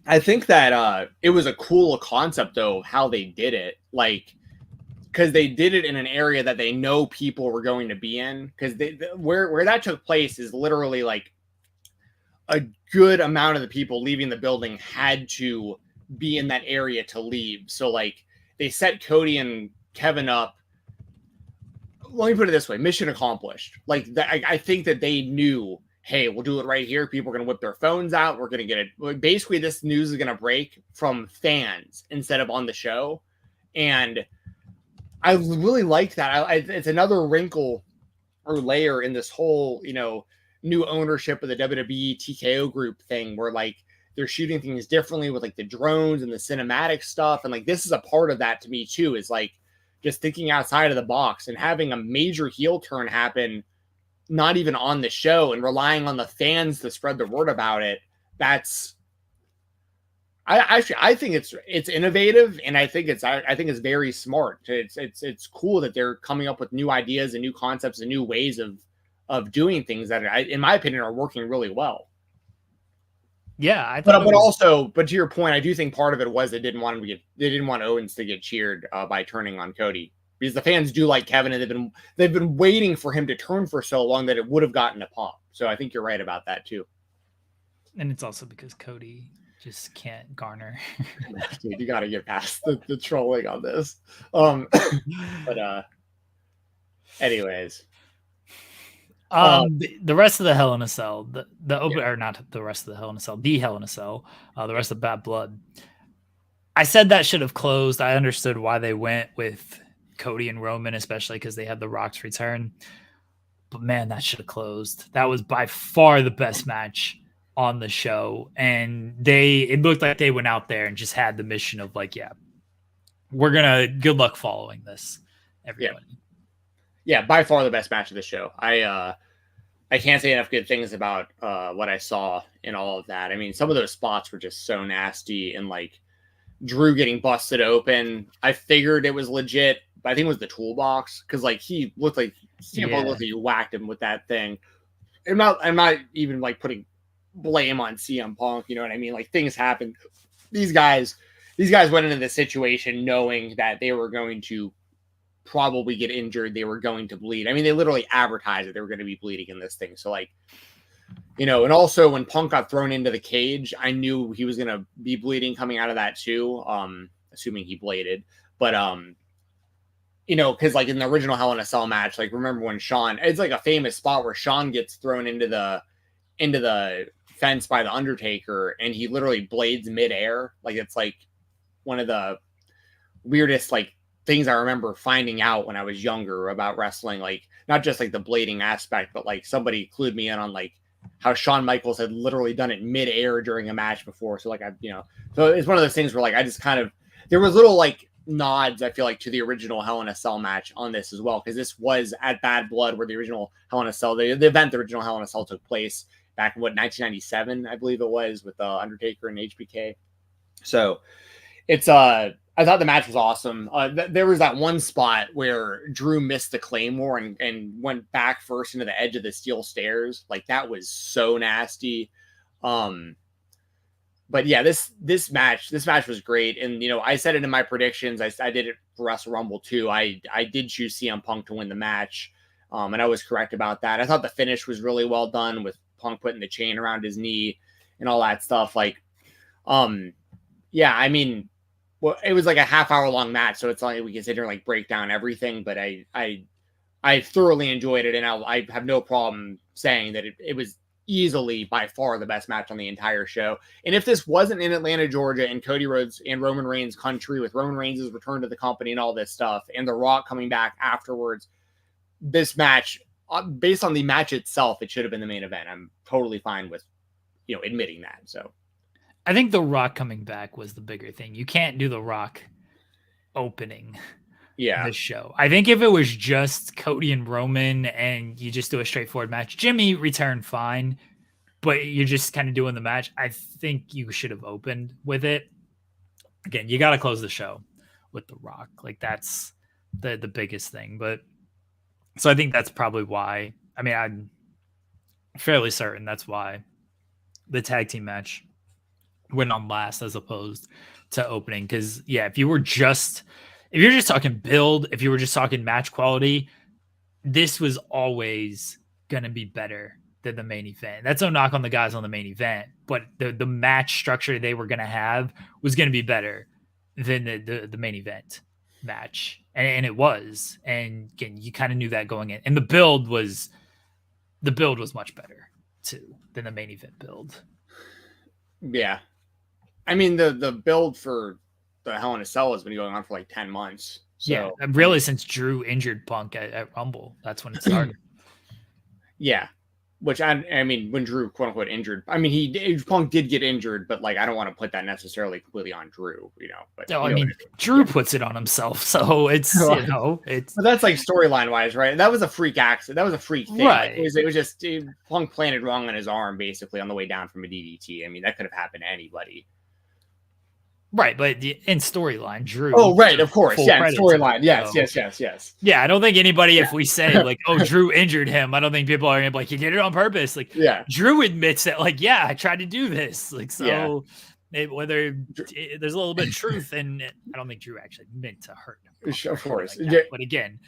I think that it was a cool concept, though, how they did it. Like, because they did it in an area that they know people were going to be in. Because where that took place is literally like a good amount of the people leaving the building had to be in that area to leave. So like they set Cody and Kevin up. Let me put it this way: mission accomplished. Like I think that they knew, hey, we'll do it right here. People are going to whip their phones out. We're going to get it. Basically, this news is going to break from fans instead of on the show. And I really like that. It's another wrinkle or layer in this whole, new ownership of the WWE TKO group thing, where like they're shooting things differently with like the drones and the cinematic stuff. And like, this is a part of that to me too, is like just thinking outside of the box and having a major heel turn happen not even on the show and relying on the fans to spread the word about it. I think it's innovative, and I think it's very smart. It's cool that they're coming up with new ideas and new concepts and new ways of doing things that in my opinion are working really well. Yeah, but to your point, I do think part of it was they didn't want Owens to get cheered by turning on Cody, because the fans do like Kevin, and they've been waiting for him to turn for so long that it would have gotten a pop. So I think you're right about that too. And it's also because Cody just can't garner. Dude, you got to get past the trolling on this. But anyways. The rest of the Hell in a Cell, or not the rest of the Hell in a Cell, the Hell in a Cell, the rest of Bad Blood. I said that should have closed. I understood why they went with Cody and Roman, especially because they had the Rock's return. But man, that should have closed. That was by far the best match on the show. And it looked like they went out there and just had the mission of like, yeah, we're going to good luck following this, everybody. Yeah, by far the best match of the show. I can't say enough good things about what I saw in all of that. I mean, some of those spots were just so nasty, and like Drew getting busted open. I figured it was legit, but I think it was the toolbox, because like he looked like you whacked him with that thing. I'm not even like putting blame on CM Punk, you know what I mean? Like, things happen. These guys went into this situation knowing that they were going to probably get injured. They were going to bleed. I mean, they literally advertised that they were going to be bleeding in this thing. So like, and also when Punk got thrown into the cage, I knew he was going to be bleeding coming out of that too. Assuming he bladed, but because like in the original Hell in a Cell match, like remember when Shawn, it's like a famous spot where Shawn gets thrown into the fence by the Undertaker, and he literally blades midair. Like, it's like one of the weirdest like things I remember finding out when I was younger about wrestling. Like, not just like the blading aspect, but like somebody clued me in on like how Shawn Michaels had literally done it midair during a match before. So like so it's one of those things where like I just kind of, there was little like nods, I feel like, to the original Hell in a Cell match on this as well, because this was at Bad Blood where the original Hell in a Cell, the original Hell in a Cell took place back in 1997, I believe it was, with Undertaker and HBK. So it's I thought the match was awesome. There was that one spot where Drew missed the Claymore and went back first into the edge of the steel stairs. Like, that was so nasty. But yeah, this match was great. And, I said it in my predictions. I did it for Wrestle Rumble too. I did choose CM Punk to win the match. And I was correct about that. I thought the finish was really well done, with Punk putting the chain around his knee and all that stuff. Like, yeah, I mean, well, it was like a half-hour long match, so it's like we can sit here and like break down everything. But I thoroughly enjoyed it, and I have no problem saying that it was easily by far the best match on the entire show. And if this wasn't in Atlanta, Georgia, and Cody Rhodes and Roman Reigns country, with Roman Reigns' return to the company and all this stuff, and The Rock coming back afterwards, this match, based on the match itself, it should have been the main event. I'm totally fine with, admitting that. So I think The Rock coming back was the bigger thing. You can't do The Rock opening this show. I think if it was just Cody and Roman and you just do a straightforward match, Jimmy returned fine, but you're just kind of doing the match, I think you should have opened with it. Again, you got to close the show with The Rock. Like, that's the biggest thing. But so I think that's probably why. I mean, I'm fairly certain that's why the tag team match went on last as opposed to opening. Because if you're just talking build, if you were just talking match quality, this was always gonna be better than the main event. That's no knock on the guys on the main event, but the match structure they were gonna have was gonna be better than the main event match, and it was. And again, you kind of knew that going in, and the build was much better too than the main event build. Yeah, I mean the build for the Hell in a Cell has been going on for like 10 months. So, really since Drew injured Punk at Rumble, that's when it started. Which I mean, when Drew quote unquote injured, I mean Punk did get injured, but like I don't want to put that necessarily completely on Drew, But I mean, Drew puts it on himself, so it's it's. But that's like storyline wise, right? That was a freak accident. That was a freak thing. Right? Like, it was just Punk planted wrong on his arm, basically on the way down from a DDT. I mean, that could have happened to anybody. Right, but in storyline, Drew. Oh, right, of course. Yeah, storyline. Yes. Yeah, I don't think anybody, if we say like, oh, Drew injured him, I don't think people are gonna be like, you did it on purpose. Like, Drew admits that, like, I tried to do this. Like, so whether there's a little bit of truth, and I don't think Drew actually meant to hurt him. Of course. Like that. But again,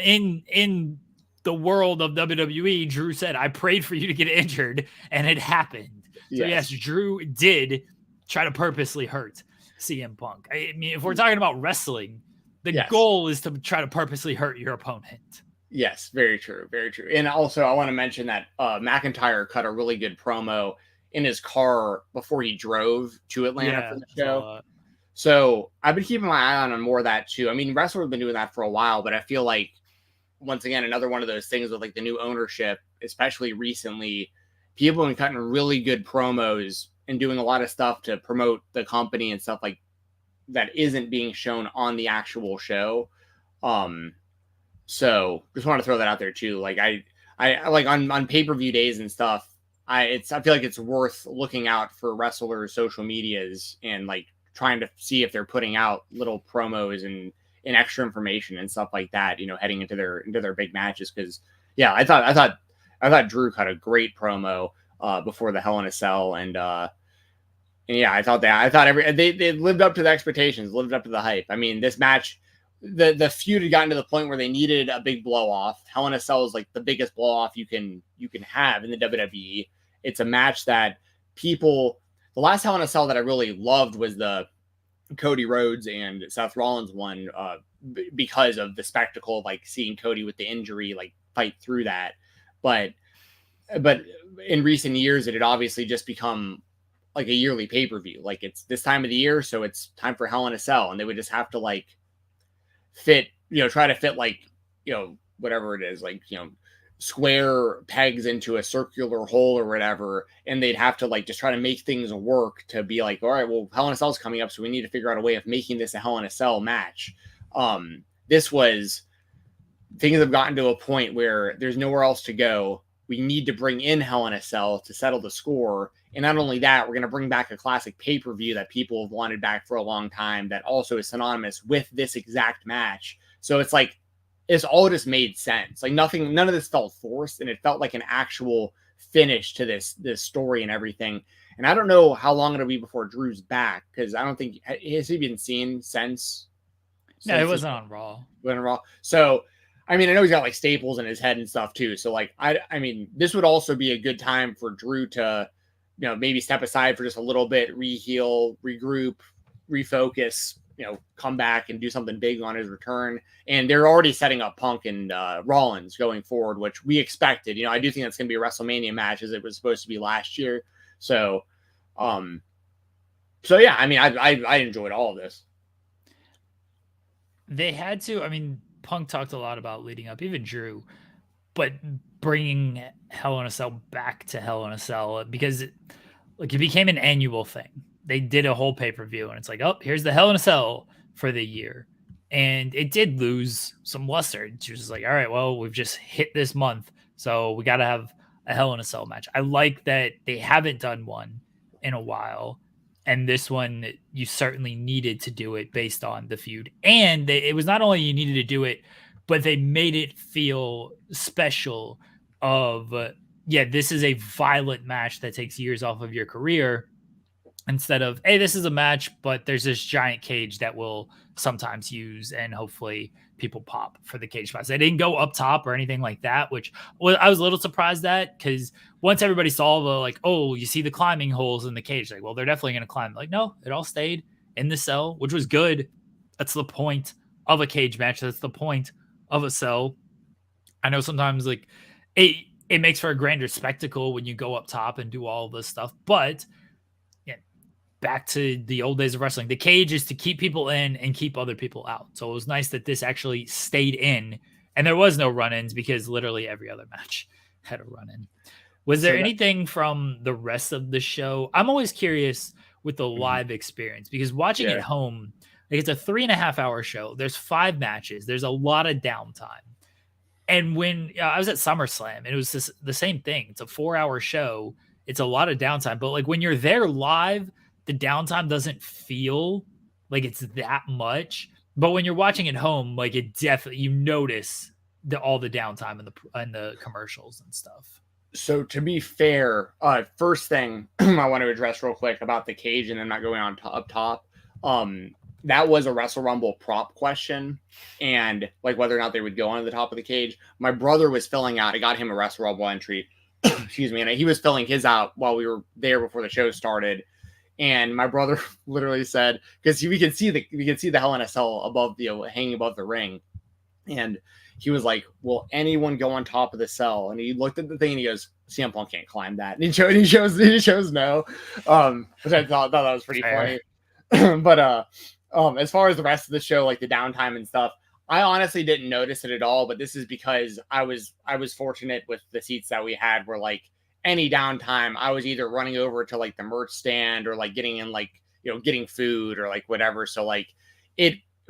in the world of WWE, Drew said, I prayed for you to get injured, and it happened. So yes, Drew did try to purposely hurt CM Punk. I mean, if we're talking about wrestling, the goal is to try to purposely hurt your opponent. Yes, very true. Very true. And also, I want to mention that McIntyre cut a really good promo in his car before he drove to Atlanta for the show. So I've been keeping my eye on more of that too. I mean, wrestlers have been doing that for a while, but I feel like, once again, another one of those things with like the new ownership, especially recently, people have been cutting really good promos and doing a lot of stuff to promote the company and stuff like that isn't being shown on the actual show. So just want to throw that out there too. Like I like on pay-per-view days and stuff, I feel like it's worth looking out for wrestlers' social medias and like trying to see if they're putting out little promos and extra information and stuff like that, heading into their big matches. Cause I thought Drew cut a great promo before the Hell in a Cell, and I thought they lived up to the expectations, lived up to the hype. I mean, this match, the feud had gotten to the point where they needed a big blow off. Hell in a Cell is like the biggest blow off you can have in the WWE. It's a match that the last Hell in a Cell that I really loved was the Cody Rhodes and Seth Rollins one, because of the spectacle of like seeing Cody with the injury, like fight through that. But in recent years, it had obviously just become like a yearly pay-per-view. Like, it's this time of the year, so it's time for Hell in a Cell, and they would just have to like try to fit like, whatever it is, like, square pegs into a circular hole or whatever, and they'd have to like just try to make things work to be like, all right, well, Hell in a Cell's coming up, so we need to figure out a way of making this a Hell in a Cell match. Things have gotten to a point where there's nowhere else to go. We need to bring in Hell in a Cell to settle the score. And not only that, we're going to bring back a classic pay-per-view that people have wanted back for a long time that also is synonymous with this exact match. So it's like, it's all just made sense. Like none of this felt forced, and it felt like an actual finish to this story and everything. And I don't know how long it'll be before Drew's back, because I don't think, has he been seen since? No, it wasn't on Raw. Went on Raw. So, I mean, I know he's got like staples in his head and stuff too. So like, I mean, this would also be a good time for Drew to, maybe step aside for just a little bit, re-heal, regroup, refocus, come back and do something big on his return. And they're already setting up Punk and Rollins going forward, which we expected. I do think that's going to be a WrestleMania match, as it was supposed to be last year. So, yeah, I mean, I enjoyed all of this. They had to. I mean, Punk talked a lot about leading up, even Drew, but bringing Hell in a Cell back to Hell in a Cell, because it became an annual thing. They did a whole pay-per-view, and it's like, oh, here's the Hell in a Cell for the year. And it did lose some luster. She was just like, all right, well, we've just hit this month, so we got to have a Hell in a Cell match. I like that they haven't done one in a while, and this one, you certainly needed to do it based on the feud. And it was not only you needed to do it, but they made it feel special of, this is a violent match that takes years off of your career, instead of, hey, this is a match, but there's this giant cage that we'll sometimes use, and hopefully people pop for the cage spots. They didn't go up top or anything like that, which I was a little surprised at, because once everybody saw the, you see the climbing holes in the cage, like, well, they're definitely going to climb. Like, no, it all stayed in the cell, which was good. That's the point of a cage match. That's the point of a cell. I know sometimes it makes for a grander spectacle when you go up top and do all this stuff, but back to the old days of wrestling, the cage is to keep people in and keep other people out. So it was nice that this actually stayed in, and there was no run-ins, because literally every other match had a run-in. Was there anything from the rest of the show? I'm always curious with the live experience, because watching at home, it's a 3.5 hour show. There's 5 matches. There's a lot of downtime. And when I was at SummerSlam, it was the same thing. It's a 4-hour show. It's a lot of downtime, but when you're there live, the downtime doesn't feel like it's that much. But when you're watching at home, it definitely, you notice all the downtime and the commercials and stuff. So to be fair, first thing I want to address real quick about the cage, and I'm not going on up top. That was a Wrestle Rumble prop question, and whether or not they would go on the top of the cage. My brother was filling out. I got him a Wrestle Rumble entry. Excuse me, and he was filling his out while we were there before the show started. And my brother literally said, because we can see the Hell in a Cell above hanging above the ring, and he was like, "Will anyone go on top of the cell?" And he looked at the thing and he goes, "CM Punk can't climb that." And he shows no, which I thought that was pretty funny. But as far as the rest of the show, the downtime and stuff, I honestly didn't notice it at all. But this is because I was fortunate with the seats that we had, where any downtime, I was either running over to the merch stand, or getting in getting food, or whatever. So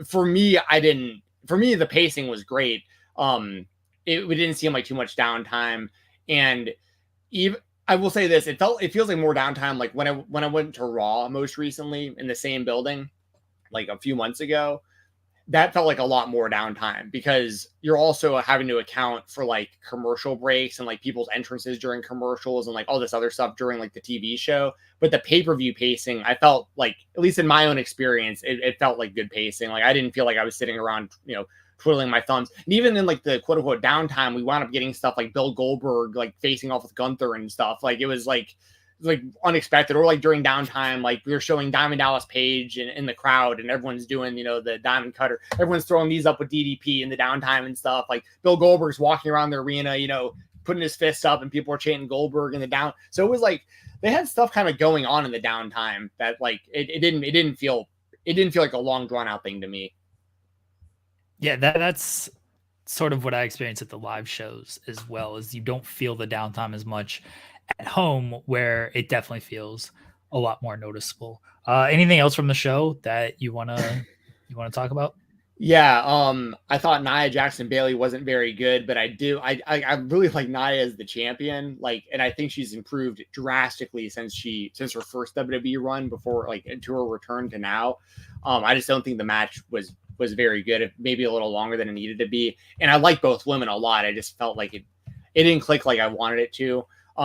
for me, the pacing was great. We didn't seem like too much downtime, and even I will say this, it feels like more downtime when I went to Raw most recently in the same building a few months ago. That felt like a lot more downtime, because you're also having to account for commercial breaks and people's entrances during commercials and all this other stuff during the TV show. But the pay-per-view pacing, I felt at least in my own experience, it felt like good pacing. I didn't feel like I was sitting around, twiddling my thumbs. And even in the quote unquote downtime, we wound up getting stuff like Bill Goldberg, facing off with Gunther and stuff. It was unexpected, or during downtime, we were showing Diamond Dallas Page in the crowd, and everyone's doing the Diamond Cutter, everyone's throwing these up with DDP in the downtime and stuff. Bill Goldberg's walking around the arena, putting his fists up, and people are chanting Goldberg in the down. So it was they had stuff kind of going on in the downtime that it didn't feel like a long drawn out thing to me. Yeah, that's sort of what I experienced at the live shows as well, is you don't feel the downtime as much at home, where it definitely feels a lot more noticeable. Anything else from the show that you want to talk about? Yeah, I thought Nia Jackson Bailey wasn't very good, but I really like Nia as the champion, and I think she's improved drastically since her first WWE run, before to her return to now. I just don't think the match was very good, maybe a little longer than it needed to be. And I like both women a lot. I just felt like it didn't click like I wanted it to.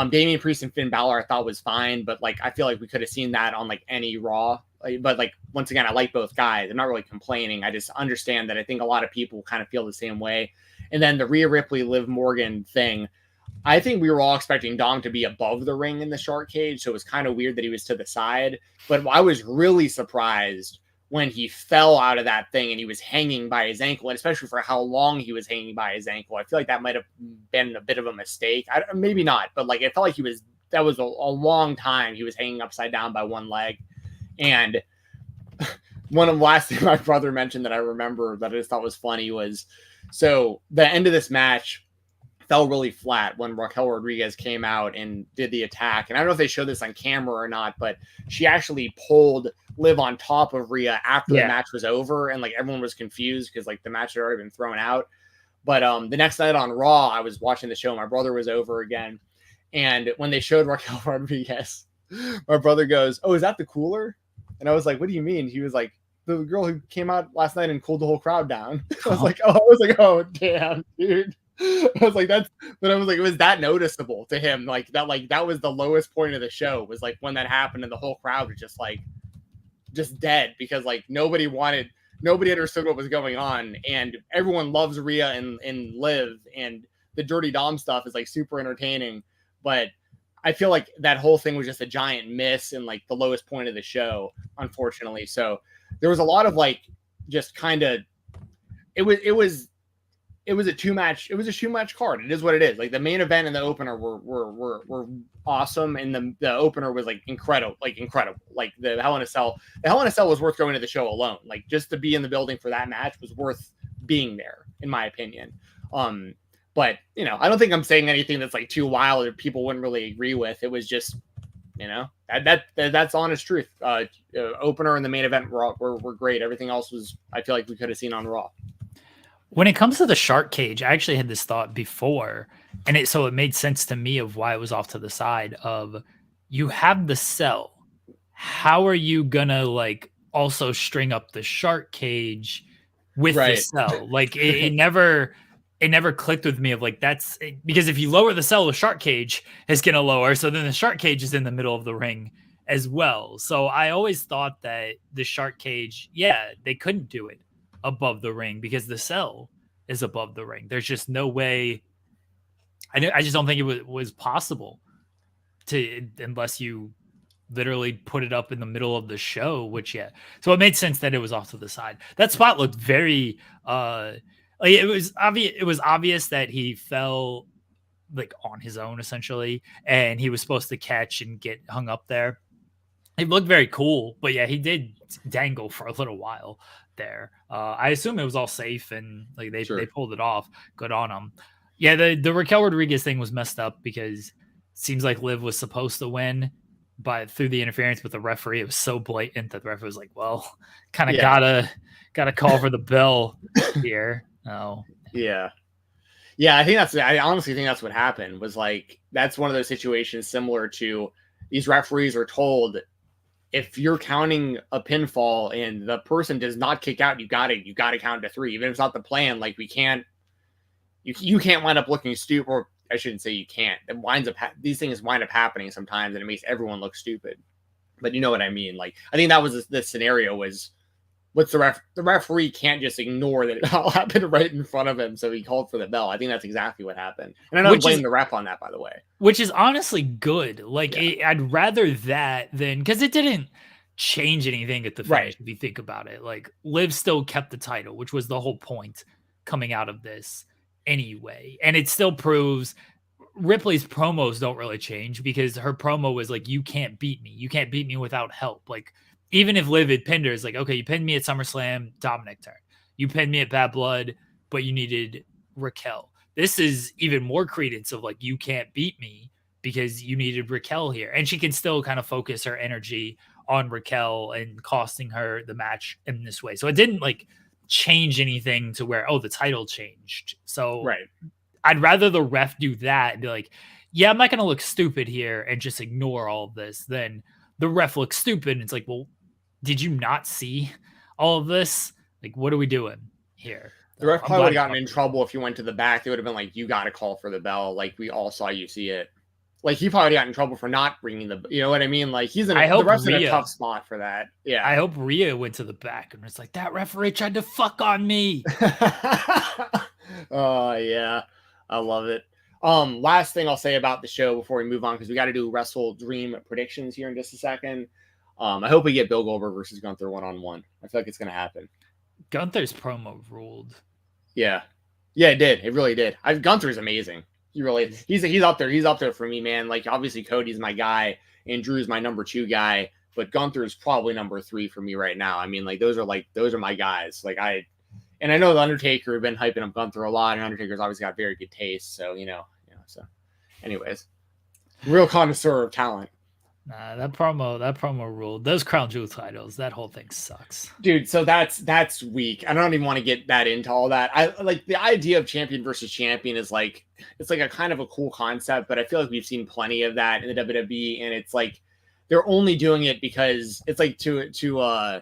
Damian Priest and Finn Balor I thought was fine, but I feel like we could have seen that on any Raw. But once again, I like both guys. I'm not really complaining. I just understand that I think a lot of people kind of feel the same way. And then the Rhea Ripley, Liv Morgan thing, I think we were all expecting Dom to be above the ring in the shark cage, so it was kind of weird that he was to the side. But I was really surprised when he fell out of that thing and he was hanging by his ankle, and especially for how long he was hanging by his ankle. I feel like that might have been a bit of a mistake. Maybe not, but like it felt like that was a long time he was hanging upside down by one leg. And one of the last thing my brother mentioned that I remember that I just thought was funny was, so the end of this match fell really flat when Raquel Rodriguez came out and did the attack. And I don't know if they showed this on camera or not, but she actually pulled Liv on top of Rhea after the match was over. And like everyone was confused because like the match had already been thrown out. But the next night on Raw, I was watching the show. My brother was over again. And when they showed Raquel Rodriguez, my brother goes, "Oh, is that the cooler?" And I was like, "What do you mean?" He was like, "The girl who came out last night and cooled the whole crowd down." I was like, "Oh, damn, dude." I was like, it was that noticeable to him. That was the lowest point of the show, was like when that happened and the whole crowd was just dead because like nobody understood what was going on. And everyone loves Rhea and Liv, and the Dirty Dom stuff is like super entertaining. But I feel like that whole thing was just a giant miss and like the lowest point of the show, unfortunately. So there was a lot of like, just kind of, it was a two-match card. It is what it is. Like the main event and the opener were awesome, and the opener was like incredible. Like the Hell in a Cell was worth going to the show alone. Like just to be in the building for that match was worth being there, in my opinion. But you know, I don't think I'm saying anything that's like too wild or people wouldn't really agree with. It was just, you know, that's honest truth. Opener and the main event were great. Everything else was, I feel like we could have seen on Raw. When it comes to the shark cage, I actually had this thought before, and it made sense to me of why it was off to the side of, you have the cell. How are you gonna like also string up the shark cage with the cell? Like it never clicked with me of like, that's because if you lower the cell, the shark cage is gonna lower. So then the shark cage is in the middle of the ring as well. So I always thought that the shark cage, they couldn't do it above the ring because the cell is above the ring. There's just no way. I just don't think it was possible to, unless you literally put it up in the middle of the show, which so it made sense that it was off to the side. That spot looked very like it was obvious that he fell like on his own essentially, and he was supposed to catch and get hung up there. It looked very cool, but he did dangle for a little while there. I assume it was all safe and like they pulled it off. Good on them. Yeah, the Raquel Rodriguez thing was messed up because it seems like Liv was supposed to win, but through the interference with the referee, it was so blatant that the referee was like, "Well, kind of gotta call for the bell here." Oh, yeah. I honestly think that's what happened. Was like, that's one of those situations similar to these referees are told, if you're counting a pinfall and the person does not kick out, you gotta count to 3, even if it's not the plan. Like you can't wind up looking stupid, or I shouldn't say you can't. These things wind up happening sometimes, and it makes everyone look stupid. But you know what I mean? Like I think that was the scenario was, what's the referee can't just ignore that it all happened right in front of him, so he called for the bell. I think that's exactly what happened, and I don't blame the ref on that, by the way. Which is honestly good. Like I'd rather that than, because it didn't change anything at the finish. If you think about it, like Liv still kept the title, which was the whole point coming out of this anyway, and it still proves Ripley's promos don't really change, because her promo was like, "You can't beat me. You can't beat me without help." Like, even if Liv had pinned her, it's like, okay, you pinned me at SummerSlam, Dominic turn. You pinned me at Bad Blood, but you needed Raquel. This is even more credence of like, you can't beat me because you needed Raquel here. And she can still kind of focus her energy on Raquel and costing her the match in this way. So it didn't like change anything to where, the title changed. So I'd rather the ref do that and be like, yeah, I'm not going to look stupid here and just ignore all of this, than the ref looks stupid. And it's like, well, did you not see all of this? Like, what are we doing here? The ref probably would have gotten in trouble if you went to the back. They would have been like, you got to call for the bell. Like, we all saw you see it. Like, he probably got in trouble for not ringing the, you know what I mean? Like, the ref's in a tough spot for that. Yeah. I hope Rhea went to the back and was like, that referee tried to fuck on me. Oh, yeah. I love it. Last thing I'll say about the show before we move on, because we got to do WrestleDream predictions here in just a second. I hope we get Bill Goldberg versus Gunther 1-on-1. I feel like it's gonna happen. Gunther's promo ruled. Yeah, it did. It really did. Gunther's amazing. He really he's up there. He's up there for me, man. Like obviously Cody's my guy and Drew's my number 2 guy, but Gunther's probably number 3 for me right now. I mean, like those are my guys. Like I know the Undertaker have been hyping up Gunther a lot, and Undertaker's obviously got very good taste. So so. Anyways, real connoisseur of talent. Nah, that promo ruled. Those Crown Jewel titles, that whole thing sucks, dude. So that's weak. I don't even want to get that into all that. I like the idea of champion versus champion is like it's like a kind of a cool concept, but I feel like we've seen plenty of that in the WWE, and it's like they're only doing it because it's like to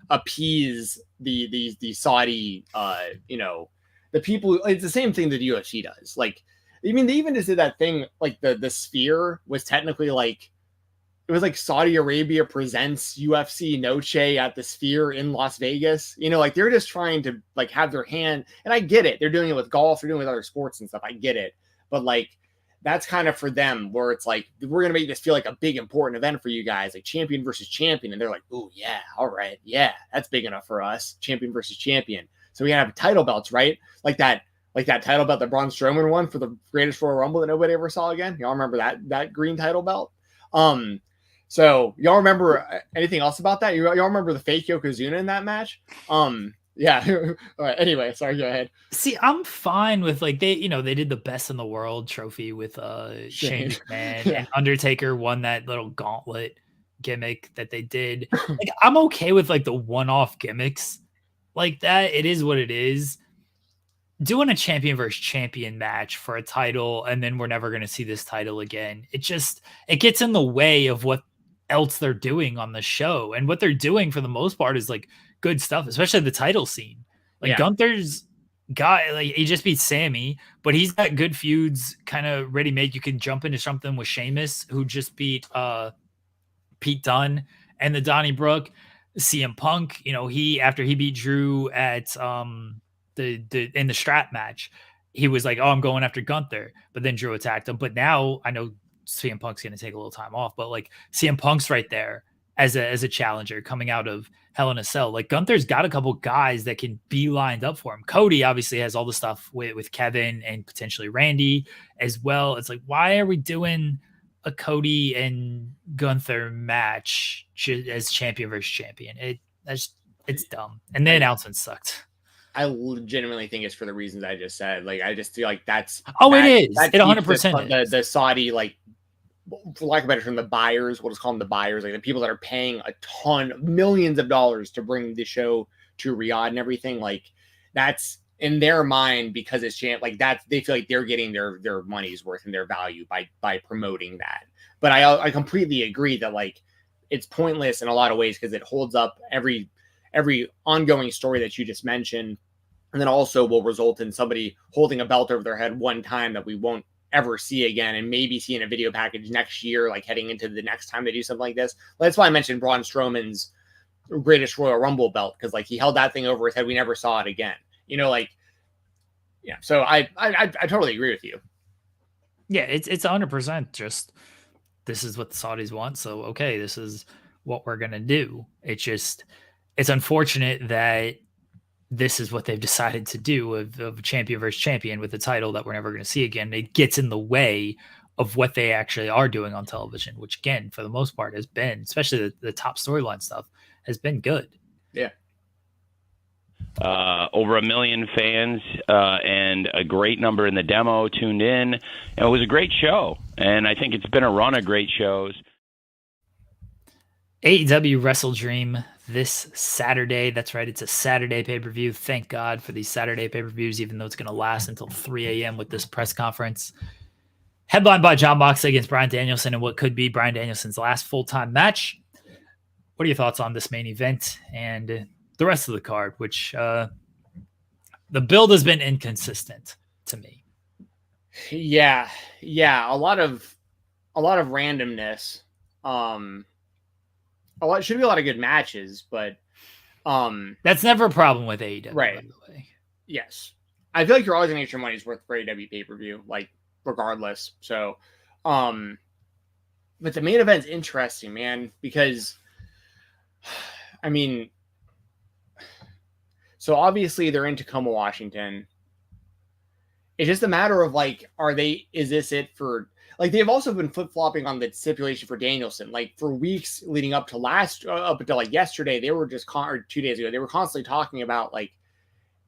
appease the Saudi the people. It's the same thing that the UFC does. Like I mean, they even just did that thing like the Sphere was technically like. It was like Saudi Arabia presents UFC Noche at the Sphere in Las Vegas. Like they're just trying to like have their hand. And I get it. They're doing it with golf. They're doing it with other sports and stuff. I get it. But like, that's kind of for them where it's like, we're going to make this feel like a big, important event for you guys, like champion versus champion. And they're like, oh yeah. All right. Yeah. That's big enough for us. Champion versus champion. So we have title belts, right? Like that title belt that Braun Strowman won for the Greatest Royal Rumble that nobody ever saw again. Y'all remember that green title belt? So y'all remember anything else about that? Y'all remember the fake Yokozuna in that match? Yeah. All right. Anyway, sorry. Go ahead. See, I'm fine with like they did the best in the world trophy with Shane McMahon and Undertaker won that little gauntlet gimmick that they did. Like I'm okay with like the one-off gimmicks like that. It is what it is. Doing a champion versus champion match for a title and then we're never going to see this title again. It gets in the way of what else they're doing on the show, and what they're doing for the most part is like good stuff, especially the title scene. Like Gunther's got like he just beat Sammy, but he's got good feuds kind of ready made. You can jump into something with Sheamus, who just beat Pete Dunne and the Donnybrook. CM Punk, he after he beat Drew at in the strap match, he was like, oh, I'm going after Gunther, but then Drew attacked him. But now I know CM Punk's going to take a little time off, but like CM Punk's right there as a challenger coming out of Hell in a Cell. Like Gunther's got a couple guys that can be lined up for him. Cody obviously has all the stuff with Kevin and potentially Randy as well. It's like, why are we doing a Cody and Gunther match as champion versus champion? It's dumb. And the announcement sucked. I legitimately think it's for the reasons I just said. Like, I just feel like it is. It 100% the Saudi, like, for lack of a better term, the buyers, we'll just call them the buyers, like the people that are paying a ton, millions of dollars to bring the show to Riyadh and everything. Like, that's in their mind because it's like that. They feel like they're getting their money's worth and their value by promoting that. But I completely agree that like it's pointless in a lot of ways because it holds up every ongoing story that you just mentioned, and then also will result in somebody holding a belt over their head one time that we won't ever see again, and maybe see in a video package next year, like heading into the next time they do something like this. That's why I mentioned Braun Strowman's Greatest Royal Rumble belt, because like he held that thing over his head. We never saw it again. So I totally agree with you. Yeah, it's 100% just this is what the Saudis want. So okay, this is what we're gonna do. It's unfortunate that this is what they've decided to do of champion versus champion with a title that we're never going to see again. It gets in the way of what they actually are doing on television, which again, for the most part has been, especially the top storyline stuff, has been good. Yeah. Over 1 million fans and a great number in the demo tuned in. And it was a great show. And I think it's been a run of great shows. AEW WrestleDream this Saturday. That's right. It's a Saturday pay-per-view. Thank God for these Saturday pay-per-views, even though it's going to last until 3 a.m. with this press conference. Headlined by Jon Moxley against Bryan Danielson in what could be Bryan Danielson's last full-time match. What are your thoughts on this main event and the rest of the card, which the build has been inconsistent to me? Yeah. A lot of randomness. Should be a lot of good matches, but that's never a problem with AEW, right? By the way. Yes, I feel like you're always gonna get your money's worth for AEW pay-per-view, like regardless. So, but the main event's interesting, man, because I mean, so obviously they're in Tacoma, Washington. It's just a matter of like, is this it for, like, they've also been flip-flopping on the stipulation for Danielson. Like, for weeks leading up to up until like yesterday, they were just, or 2 days ago, they were constantly talking about like,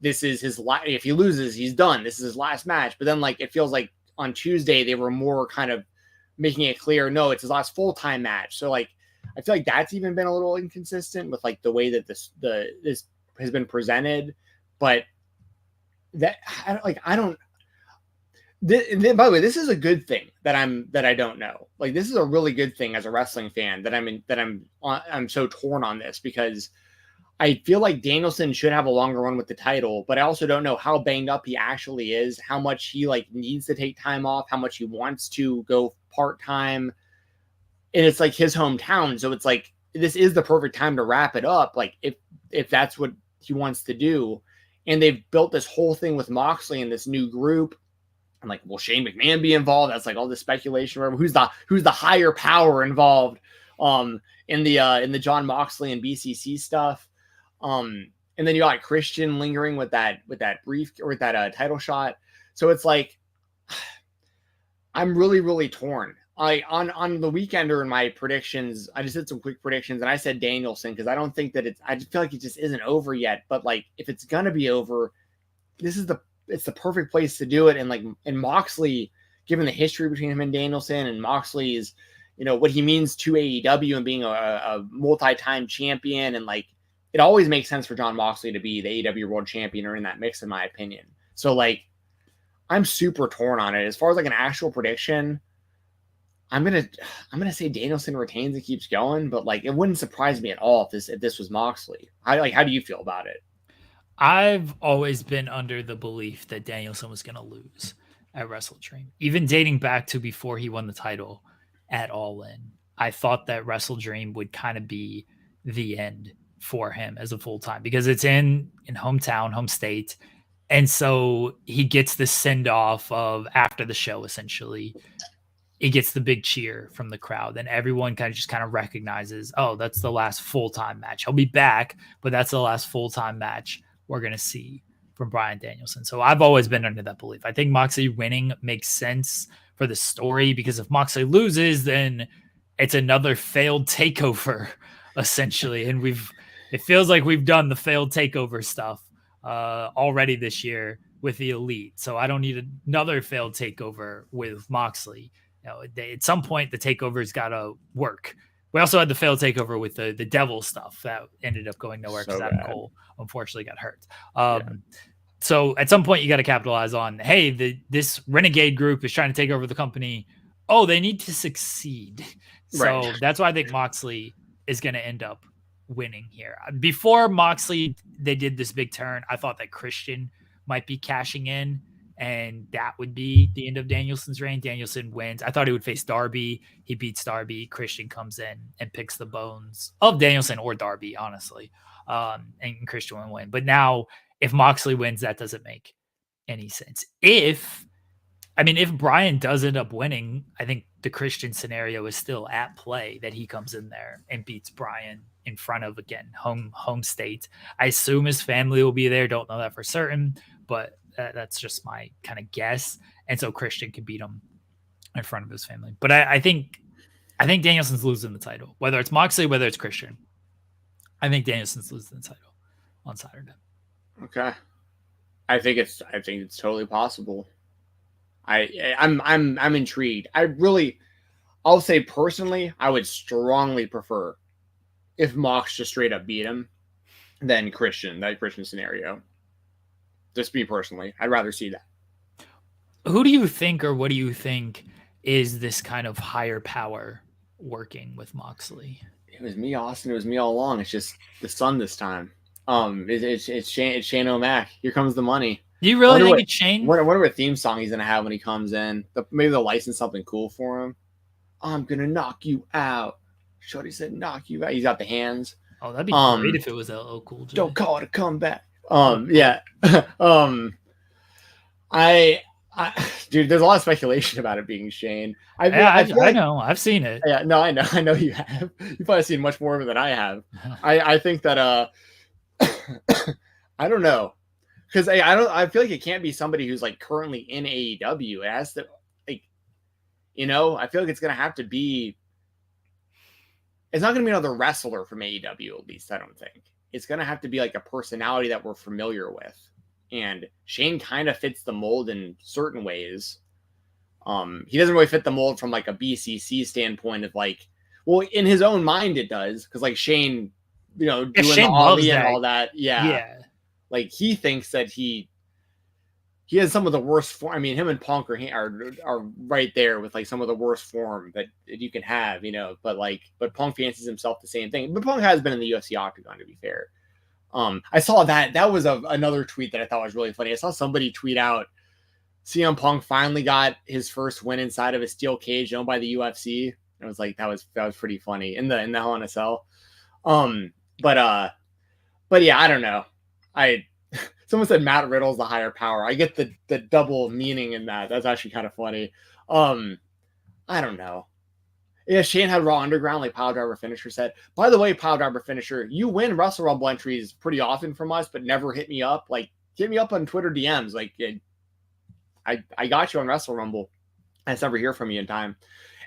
this is his if he loses, he's done. This is his last match. But then like, it feels like on Tuesday, they were more kind of making it clear, no, it's his last full-time match. So like, I feel like that's even been a little inconsistent with like the way that this has been presented. But that, I don't, by the way, this is a good thing that I don't know. Like, this is a really good thing as a wrestling fan that I'm so torn on this, because I feel like Danielson should have a longer run with the title, but I also don't know how banged up he actually is, how much he like needs to take time off, how much he wants to go part-time. And it's like his hometown. So it's like, this is the perfect time to wrap it up. Like, if that's what he wants to do. And they've built this whole thing with Moxley and this new group. I'm like, will Shane McMahon be involved? That's like all this speculation. Who's the higher power involved in the John Moxley and BCC stuff. And then you got Christian lingering with that brief or with that title shot. So it's like, I'm really, really torn. On the Weekender in my predictions, I just did some quick predictions and I said Danielson, because I don't think that I just feel like it just isn't over yet. But like, if it's gonna be over, it's the perfect place to do it. And like, and Moxley, given the history between him and Danielson, and Moxley's, what he means to AEW and being a multi-time champion, and like, it always makes sense for John Moxley to be the AEW World Champion or in that mix, in my opinion. So like, I'm super torn on it. As far as like an actual prediction, I'm gonna say Danielson retains and keeps going, but like, it wouldn't surprise me at all if this was Moxley. How do you feel about it? I've always been under the belief that Danielson was going to lose at WrestleDream, even dating back to before he won the title at All In. I thought that WrestleDream would kind of be the end for him as a full-time, because it's in hometown, home state. And so he gets the send-off of after the show, essentially. He gets the big cheer from the crowd, and everyone kind of recognizes, oh, that's the last full-time match. He'll be back, but that's the last full-time match we're going to see from Bryan Danielson. So I've always been under that belief. I think Moxley winning makes sense for the story, because if Moxley loses, then it's another failed takeover, essentially. And it feels like we've done the failed takeover stuff already this year with the Elite. So I don't need another failed takeover with Moxley. At some point, the takeover's got to work. We also had the failed takeover with the Devil stuff that ended up going nowhere because Adam Cole unfortunately got hurt. So at some point, you got to capitalize on, hey, this renegade group is trying to take over the company. Oh, they need to succeed. So that's why I think Moxley is going to end up winning here. Before Moxley, they did this big turn. I thought that Christian might be cashing in, and that would be the end of Danielson's reign. Danielson wins. I thought he would face Darby. He beats Darby. Christian comes in and picks the bones of Danielson or Darby, honestly. And Christian will win. But now, if Moxley wins, that doesn't make any sense. If Bryan does end up winning, I think the Christian scenario is still at play, that he comes in there and beats Bryan in front of, again, home state. I assume his family will be there. Don't know that for certain, but that's just my kind of guess. And so Christian can beat him in front of his family. But I think Danielson's losing the title, whether it's Moxley, whether it's Christian. I think Danielson's losing the title on Saturday. Okay. I think it's totally possible. I'm intrigued. I'll say personally, I would strongly prefer if Mox just straight up beat him than that Christian scenario. Just me personally, I'd rather see that. Who do you think, or what do you think is this kind of higher power working with Moxley? It was me, Austin. It was me all along. It's just the sun this time. It's Shane O'Mac. Here comes the money. Do you really think it's Shane? I wonder what theme song he's gonna have when he comes in. Maybe they'll license something cool for him. I'm gonna knock you out. Shorty said, "Knock you out." He's got the hands. Oh, that'd be great if it was LL Cool J. Don't call it a comeback. Yeah. Dude, there's a lot of speculation about it being Shane. I know. I've seen it. Yeah, no, I know you have. You've probably seen much more of it than I have. I think that I don't know, because I feel like it can't be somebody who's like currently in AEW. It has to, like, I feel like it's gonna have to be. It's not gonna be another wrestler from AEW, at least I don't think. It's gonna have to be like a personality that we're familiar with, and Shane kind of fits the mold in certain ways. He doesn't really fit the mold from like a BCC standpoint of like, well, in his own mind it does, because like Shane, doing Shane the Ollie and all that, yeah. Like he thinks that he has some of the worst form. I mean, him and Punk are right there with like some of the worst form that you can have, But Punk fancies himself the same thing. But Punk has been in the UFC octagon, to be fair. I saw that was another tweet that I thought was really funny. I saw somebody tweet out, CM Punk finally got his first win inside of a steel cage owned by the UFC. I was like, that was pretty funny in the Hell in a Cell. But yeah, I don't know. Someone said Matt Riddle's the higher power. I get the double meaning in that. That's actually kind of funny. I don't know. Yeah, Shane had Raw Underground, like Pile Driver Finisher said. By the way, Pile Driver Finisher, you win Wrestle Rumble entries pretty often from us, but never hit me up. Like, hit me up on Twitter DMs. Like, I got you on Wrestle Rumble. I just never hear from you in time.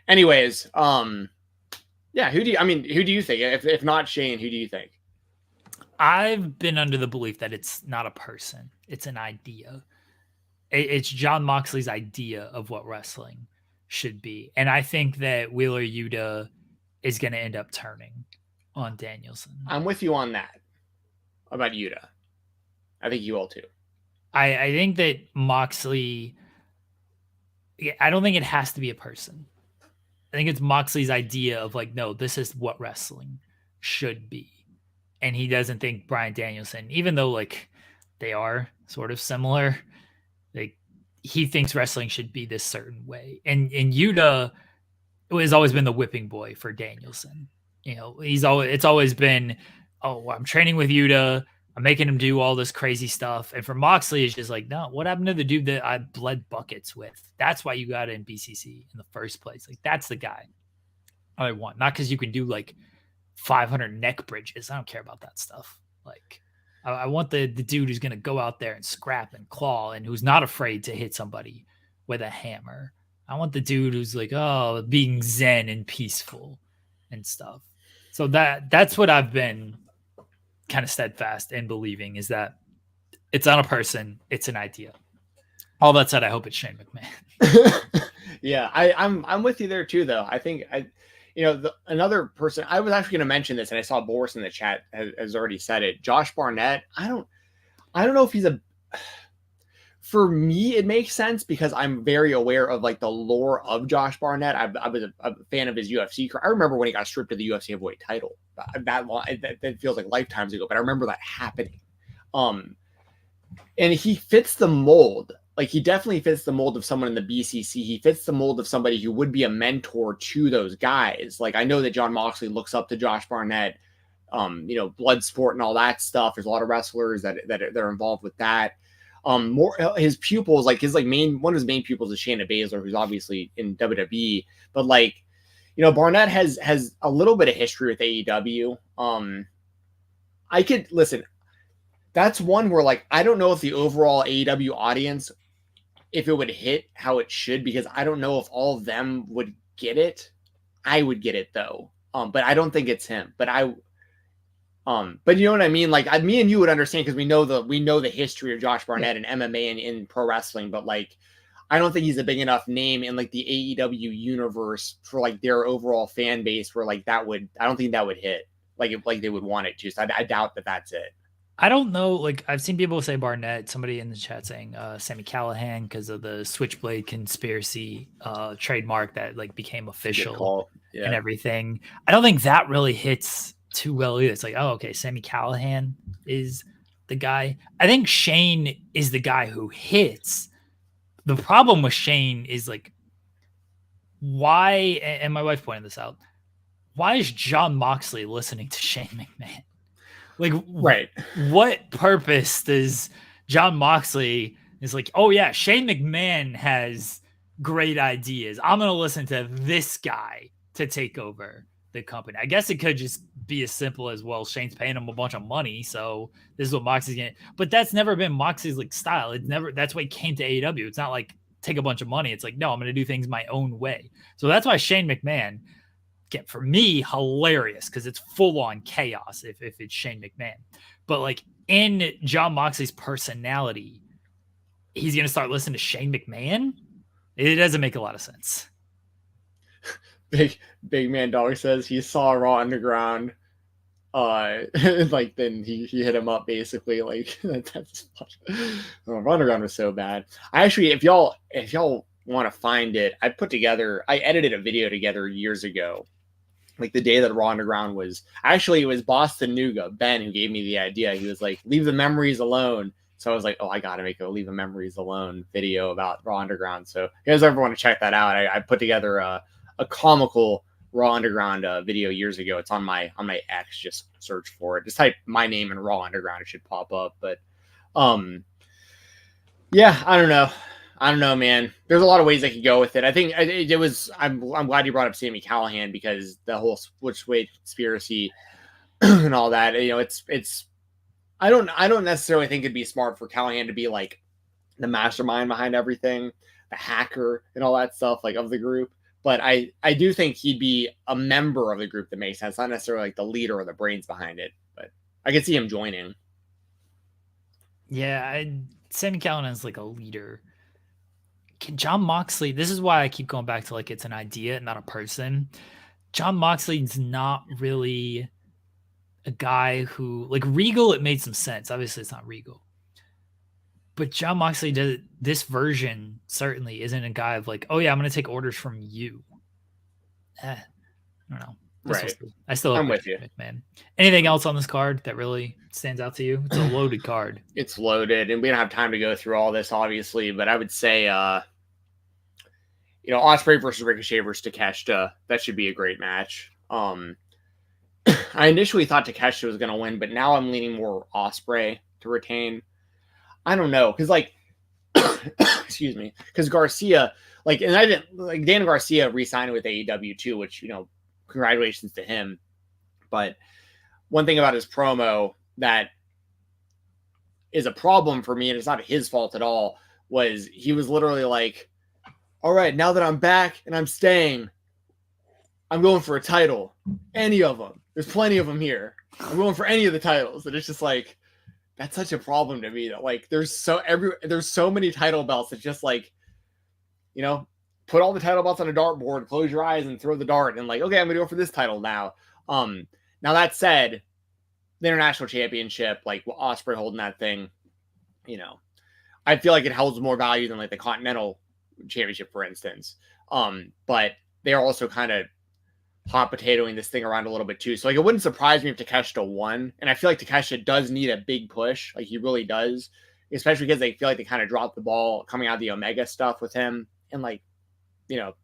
Anyways, yeah, who do you think? If not Shane, who do you think? I've been under the belief that it's not a person. It's an idea. It's John Moxley's idea of what wrestling should be. And I think that Wheeler Yuta is going to end up turning on Danielson. I'm with you on that about Yuta. I think you will too. I think that Moxley, I don't think it has to be a person. I think it's Moxley's idea of like, no, this is what wrestling should be. And he doesn't think Bryan Danielson, even though like they are sort of similar, like he thinks wrestling should be this certain way. And Yuta has always been the whipping boy for Danielson. It's always been, oh, I'm training with Yuta. I'm making him do all this crazy stuff. And for Moxley, it's just like, no, what happened to the dude that I bled buckets with? That's why you got in BCC in the first place. Like, that's the guy I want. Not because you can do like 500 neck bridges. I don't care about that stuff. Like, I want the dude who's going to go out there and scrap and claw and who's not afraid to hit somebody with a hammer. I want the dude who's like, oh, being zen and peaceful and stuff. So that's what I've been kind of steadfast in believing, is that it's not a person, it's an idea. All that said, I hope it's Shane McMahon. Yeah, I'm with you there too, though. I think another person, I was actually going to mention this, and I saw Boris in the chat has already said it. Josh Barnett. I don't know if he's for me, it makes sense because I'm very aware of like the lore of Josh Barnett. I was a fan of his UFC career. I remember when he got stripped of the UFC heavyweight title. That feels like lifetimes ago, but I remember that happening. And he fits the mold. Like, he definitely fits the mold of someone in the BCC. He fits the mold of somebody who would be a mentor to those guys. Like, I know that John Moxley looks up to Josh Barnett, blood sport and all that stuff. There's a lot of wrestlers that are involved with that. More his pupils, like one of his main pupils is Shayna Baszler, who's obviously in WWE, but like, Barnett has a little bit of history with AEW. I could listen. That's one where like, I don't know if the overall AEW audience, if it would hit how it should, because I don't know if all of them would get it. I would get it though. But I don't think it's him, but you know what I mean? Like, me and you would understand because we know the history of Josh Barnett and MMA and in pro wrestling, but like, I don't think he's a big enough name in like the AEW universe for like their overall fan base where like I don't think that would hit like they would want it to. So I doubt that that's it. I don't know. Like, I've seen people say Barnett, somebody in the chat saying Sami Callihan because of the Switchblade conspiracy trademark that like became official and everything. I don't think that really hits too well either. It's like, oh, okay, Sami Callihan is the guy. I think Shane is the guy who hits. The problem with Shane is like, why, and my wife pointed this out, why is John Moxley listening to Shane McMahon? Like, right. What purpose does John Moxley It's like, oh yeah, Shane McMahon has great ideas. I'm going to listen to this guy to take over the company. I guess it could just be as simple as, well, Shane's paying him a bunch of money, so this is what Moxie's getting. But that's never been Moxie's like style. It's never. That's why he came to AEW. It's not like take a bunch of money. It's like, no, I'm going to do things my own way. So that's why Shane McMahon, for me, hilarious, because it's full on chaos if it's Shane McMahon. But like in Jon Moxley's personality, he's going to start listening to Shane McMahon. It doesn't make a lot of sense. Big Man Dog says he saw Raw Underground. Like then he hit him up basically. Like that's Raw Underground was so bad. I actually, if y'all want to find it, I edited a video together years ago, like the day that Raw Underground was. Actually, it was Boston Nuga, Ben, who gave me the idea. He was like, "Leave the memories alone." So I was like, oh, I got to make a Leave the Memories Alone video about Raw Underground. So if you guys ever want to check that out, I put together a comical Raw Underground video years ago. It's on my X. Just search for it. Just type my name in Raw Underground. It should pop up. But yeah, I don't know, man. There's a lot of ways I could go with it. I think it was. I'm glad you brought up Sami Callihan, because the whole switchblade conspiracy and all that. You know, it's. I don't necessarily think it'd be smart for Callahan to be like the mastermind behind everything, the hacker and all that stuff, like, of the group. But I do think he'd be a member of the group that makes sense, not necessarily like the leader or the brains behind it. But I could see him joining. Yeah, Sami Callihan's like a leader. Jon Moxley, this is why I keep going back to like it's an idea, not a person. Jon Moxley's not really a guy who, like, Regal, it made some sense. Obviously, it's not Regal. But Jon Moxley does this version certainly isn't a guy of like, oh yeah, I'm going to take orders from you. I don't know. Right. I still I'm with you, man. Anything else on this card that really stands out to you? It's a loaded card. It's loaded, and we don't have time to go through all this, obviously. But I would say, Ospreay versus Ricochet versus Takeshita, that should be a great match. I initially thought Takeshita was going to win, but now I'm leaning more Ospreay to retain. I don't know, because like, excuse me, because Garcia, like, and I didn't like Dan Garcia re-signed with AEW too, which, congratulations to him. But one thing about his promo that is a problem for me, and it's not his fault at all, was he was literally like, "All right, now that I'm back and I'm staying, I'm going for a title, any of them. There's plenty of them here. I'm going for any of the titles." And it's just like, that's such a problem to me that like there's so many title belts that just like, put all the title belts on a dartboard, close your eyes and throw the dart and like, okay, I'm gonna go for this title now. Now that said, the international championship, like Ospreay holding that thing, I feel like it holds more value than like the Continental Championship, for instance. But they're also kind of hot potatoing this thing around a little bit too. So like, it wouldn't surprise me if Takeshita won. And I feel like Takeshita does need a big push. Like, he really does, especially because they feel like they kind of dropped the ball coming out of the Omega stuff with him. And like,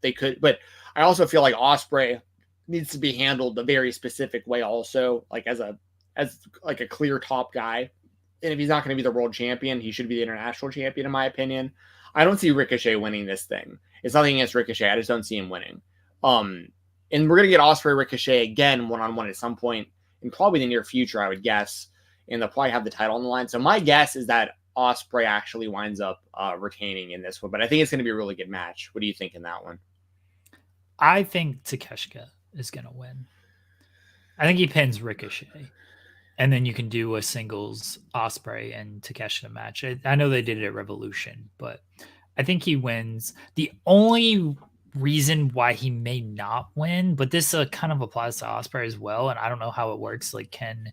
they could, but I also feel like Ospreay needs to be handled a very specific way also, like as like a clear top guy. And if he's not going to be the world champion, he should be the international champion, in my opinion. I don't see Ricochet winning this thing. It's nothing against Ricochet. I just don't see him winning. And we're going to get Ospreay Ricochet again one-on-one at some point in probably the near future, I would guess. And they'll probably have the title on the line. So my guess is that Ospreay actually winds up retaining in this one. But I think it's going to be a really good match. What do you think in that one? I think Takeshita is going to win. I think he pins Ricochet. And then you can do a singles Ospreay and Takeshita match. I know they did it at Revolution, but I think he wins. The only reason why he may not win, but this kind of applies to Ospreay as well, and I don't know how it works. Like, can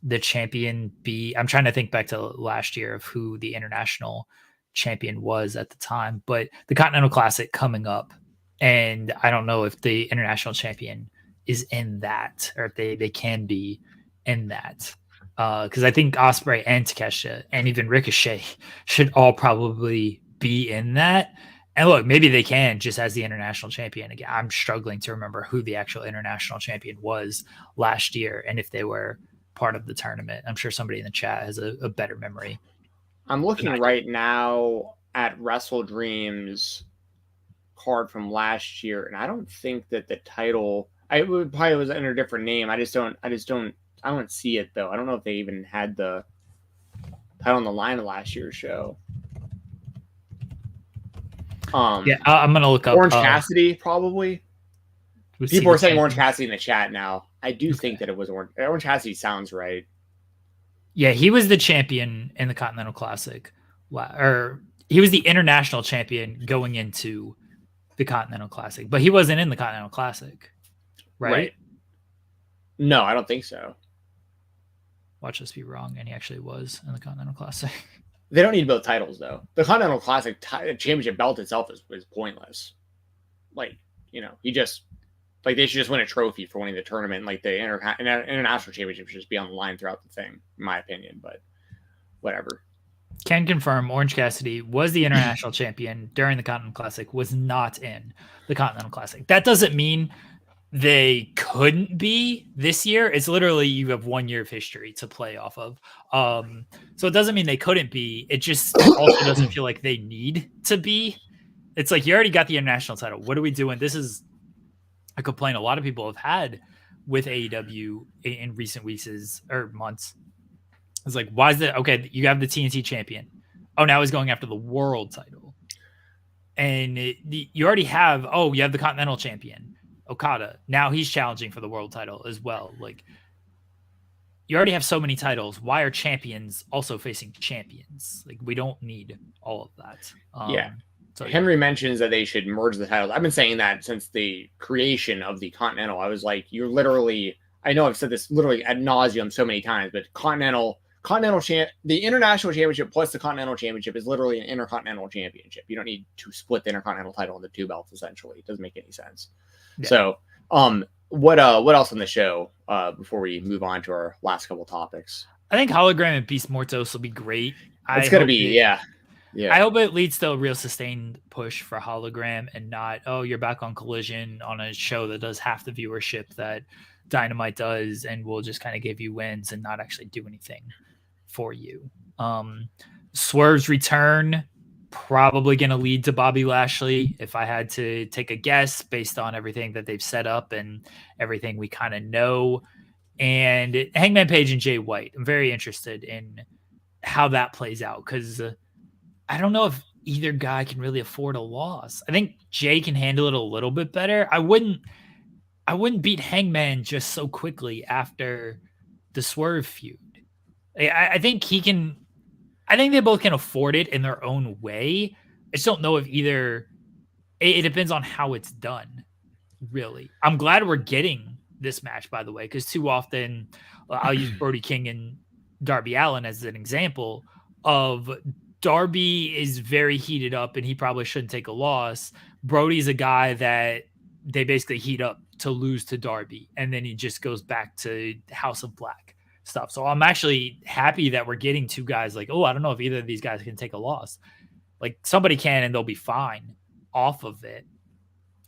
the champion be? I'm trying to think back to last year of who the international champion was at the time, but the Continental Classic coming up, and I don't know if the international champion is in that, or if they can be in that. Because I think Ospreay and Takeshita and even Ricochet should all probably be in that. And look, maybe they can just as the international champion. Again, I'm struggling to remember who the actual international champion was last year and if they were part of the tournament. I'm sure somebody in the chat has a better memory. I'm looking right now at WrestleDream's card from last year, and I don't think that the title. I would probably was under a different name. I don't see it though. I don't know if they even had the title on the line of last year's show. Yeah, I'm gonna look up Orange Cassidy probably. People are saying Orange Cassidy in the chat now. I do think that it was Orange. Orange Cassidy sounds right. Yeah, he was the champion in the Continental Classic, or he was the international champion going into the Continental Classic, but he wasn't in the Continental Classic, right? No, I don't think so. Watch us be wrong, and he actually was in the Continental Classic. They don't need both titles though. The Continental Classic championship belt itself is pointless. Like, he just they should just win a trophy for winning the tournament. Like the international championship should just be on the line throughout the thing, in my opinion. But whatever. Can confirm Orange Cassidy was the international champion during the Continental Classic, was not in the Continental Classic. That doesn't mean they couldn't be this year. It's literally you have 1 year of history to play off of. So it doesn't mean they couldn't be. It just also doesn't feel like they need to be. It's like you already got the international title. What are we doing? This is a complaint a lot of people have had with AEW in recent weeks or months. It's like, why is that? Okay, you have the TNT champion. Oh, now he's going after the world title. And you already have, you have the Continental champion, Okada. Now he's challenging for the world title as well. Like, you already have so many titles. Why are champions also facing champions? Like, we don't need all of that. So Henry mentions that they should merge the titles. I've been saying that since the creation of the Continental. I was like, you're literally, I know I've said this literally ad nauseum so many times, but the international championship plus the Continental championship is literally an intercontinental championship. You don't need to split the intercontinental title into two belts. Essentially, it doesn't make any sense. Yeah. So, what else on the show before we move on to our last couple topics? I think Hologram and Beast Mortos will be great. It's gonna be yeah. I hope it leads to a real sustained push for Hologram and not, you're back on Collision on a show that does half the viewership that Dynamite does and will just kind of give you wins and not actually do anything for you. Swerve's return probably going to lead to Bobby Lashley if I had to take a guess based on everything that they've set up and everything we kind of know. And Hangman Page and Jay White, I'm very interested in how that plays out because I don't know if either guy can really afford a loss. I think Jay can handle it a little bit better. I wouldn't beat Hangman just so quickly after the Swerve feud. I think he can. I think they both can afford it in their own way. I just don't know if either. It depends on how it's done, really. I'm glad we're getting this match, by the way, because too often I'll use Brody King and Darby Allin as an example of Darby is very heated up and he probably shouldn't take a loss. Brody's a guy that they basically heat up to lose to Darby, and then he just goes back to House of Black stuff. So I'm actually happy that we're getting two guys like, I don't know if either of these guys can take a loss. Like somebody can and they'll be fine off of it.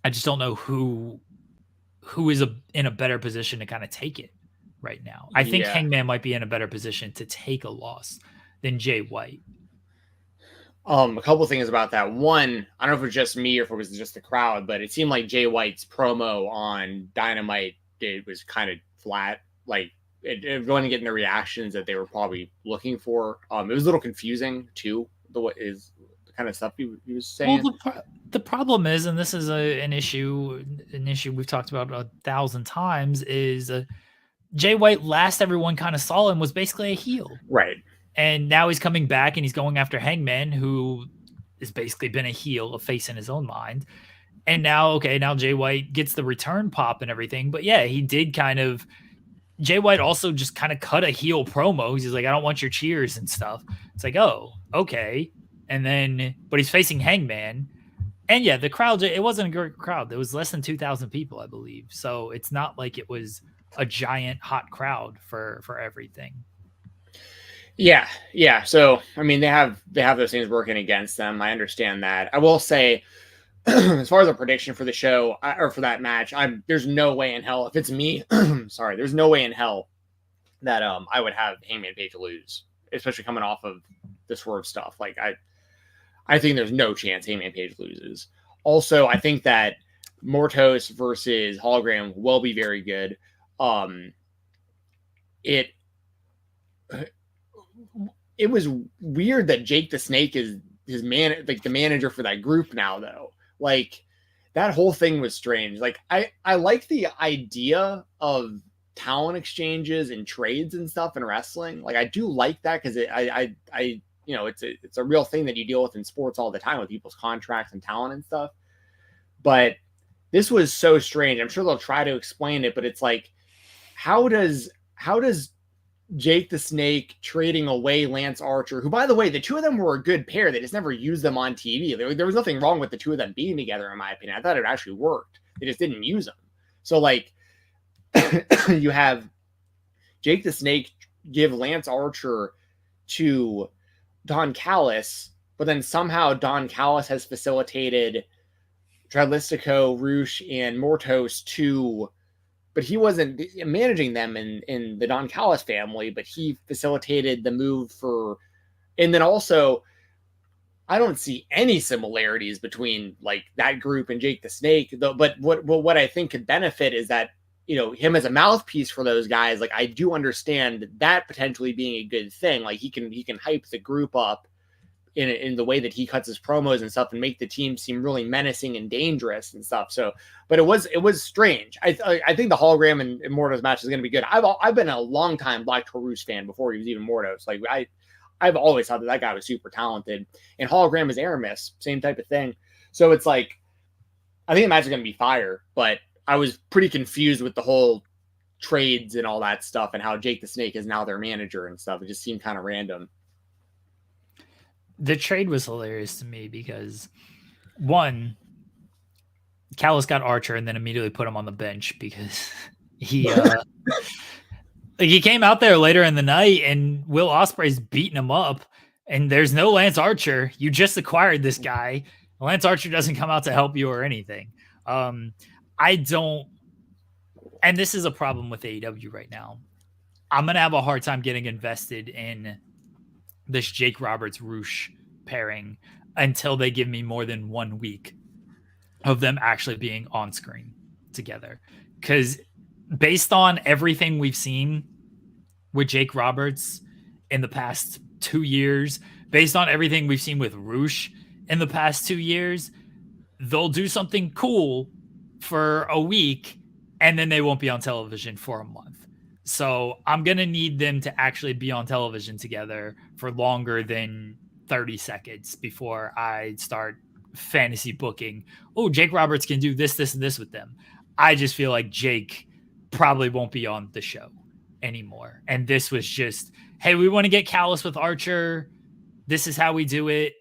I just don't know who is in a better position to kind of take it right now. I think Hangman might be in a better position to take a loss than Jay White. A couple things about that. One, I don't know if it was just me or if it was just the crowd, but it seemed like Jay White's promo on Dynamite, it was kind of flat. Like it wasn't getting the reactions that they were probably looking for. It was a little confusing too. The kind of stuff he was saying. Well, the problem is, and this is an issue we've talked about 1,000 times, is Jay White last everyone kind of saw him was basically a heel, right? And now he's coming back and he's going after Hangman, who has basically been a heel, a face in his own mind. And now Jay White gets the return pop and everything. But yeah, he did Jay White also just kind of cut a heel promo. He's like, I don't want your cheers and stuff. It's like, oh, okay. And then, but he's facing Hangman. And yeah, the crowd, it wasn't a great crowd. There was less than 2,000 people, I believe. So it's not like it was a giant hot crowd for everything. Yeah. So, I mean, they have those things working against them. I understand that. I will say, as far as a prediction for the show or for that match, there's no way in hell, if it's me, there's no way in hell that I would have Hangman Page lose, especially coming off of the Swerve stuff. Like I think there's no chance Hangman Page loses. Also, I think that Mortos versus Hologram will be very good. It was weird that Jake the Snake is his man, like the manager for that group now, though. Like that whole thing was strange. Like I like the idea of talent exchanges and trades and stuff in wrestling. Like I do like that because I you know, it's a real thing that you deal with in sports all the time with people's contracts and talent and stuff. But this was so strange. I'm sure they'll try to explain it, but it's like, how does Jake the Snake trading away Lance Archer, who, by the way, the two of them were a good pair. They just never used them on TV. There was nothing wrong with the two of them being together, in my opinion. I thought it actually worked. They just didn't use them. So, like, you have Jake the Snake give Lance Archer to Don Callis, but then somehow Don Callis has facilitated Tralistico, Roosh, and Mortos to... But he wasn't managing them in the Don Callis family, but he facilitated the move for, and then also, I don't see any similarities between like that group and Jake the Snake, though. But what I think could benefit is that, you know, him as a mouthpiece for those guys. Like I do understand that potentially being a good thing. Like he can hype the group up in the way that he cuts his promos and stuff and make the team seem really menacing and dangerous and stuff. So, but it was strange. I think the Hologram and Mortos match is going to be good. I've been a long time Black Taurus fan before he was even Mortos. Like I've always thought that guy was super talented, and Hologram is Aramis, same type of thing. So it's like, I think the match is going to be fire, but I was pretty confused with the whole trades and all that stuff and how Jake the Snake is now their manager and stuff. It just seemed kind of random. The trade was hilarious to me because, one, Callis got Archer and then immediately put him on the bench because he came out there later in the night and Will Ospreay's beating him up, and there's no Lance Archer. You just acquired this guy. Lance Archer doesn't come out to help you or anything. I don't, and this is a problem with AEW right now. I'm gonna have a hard time getting invested in this Jake Roberts Roosh pairing until they give me more than 1 week of them actually being on screen together. Because based on everything we've seen with Jake Roberts in the past 2 years, based on everything we've seen with Roosh in the past 2 years, they'll do something cool for a week and then they won't be on television for a month. So I'm going to need them to actually be on television together for longer than 30 seconds before I start fantasy booking. Oh, Jake Roberts can do this, this, and this with them. I just feel like Jake probably won't be on the show anymore. And this was just, hey, we want to get Callis with Archer. This is how we do it.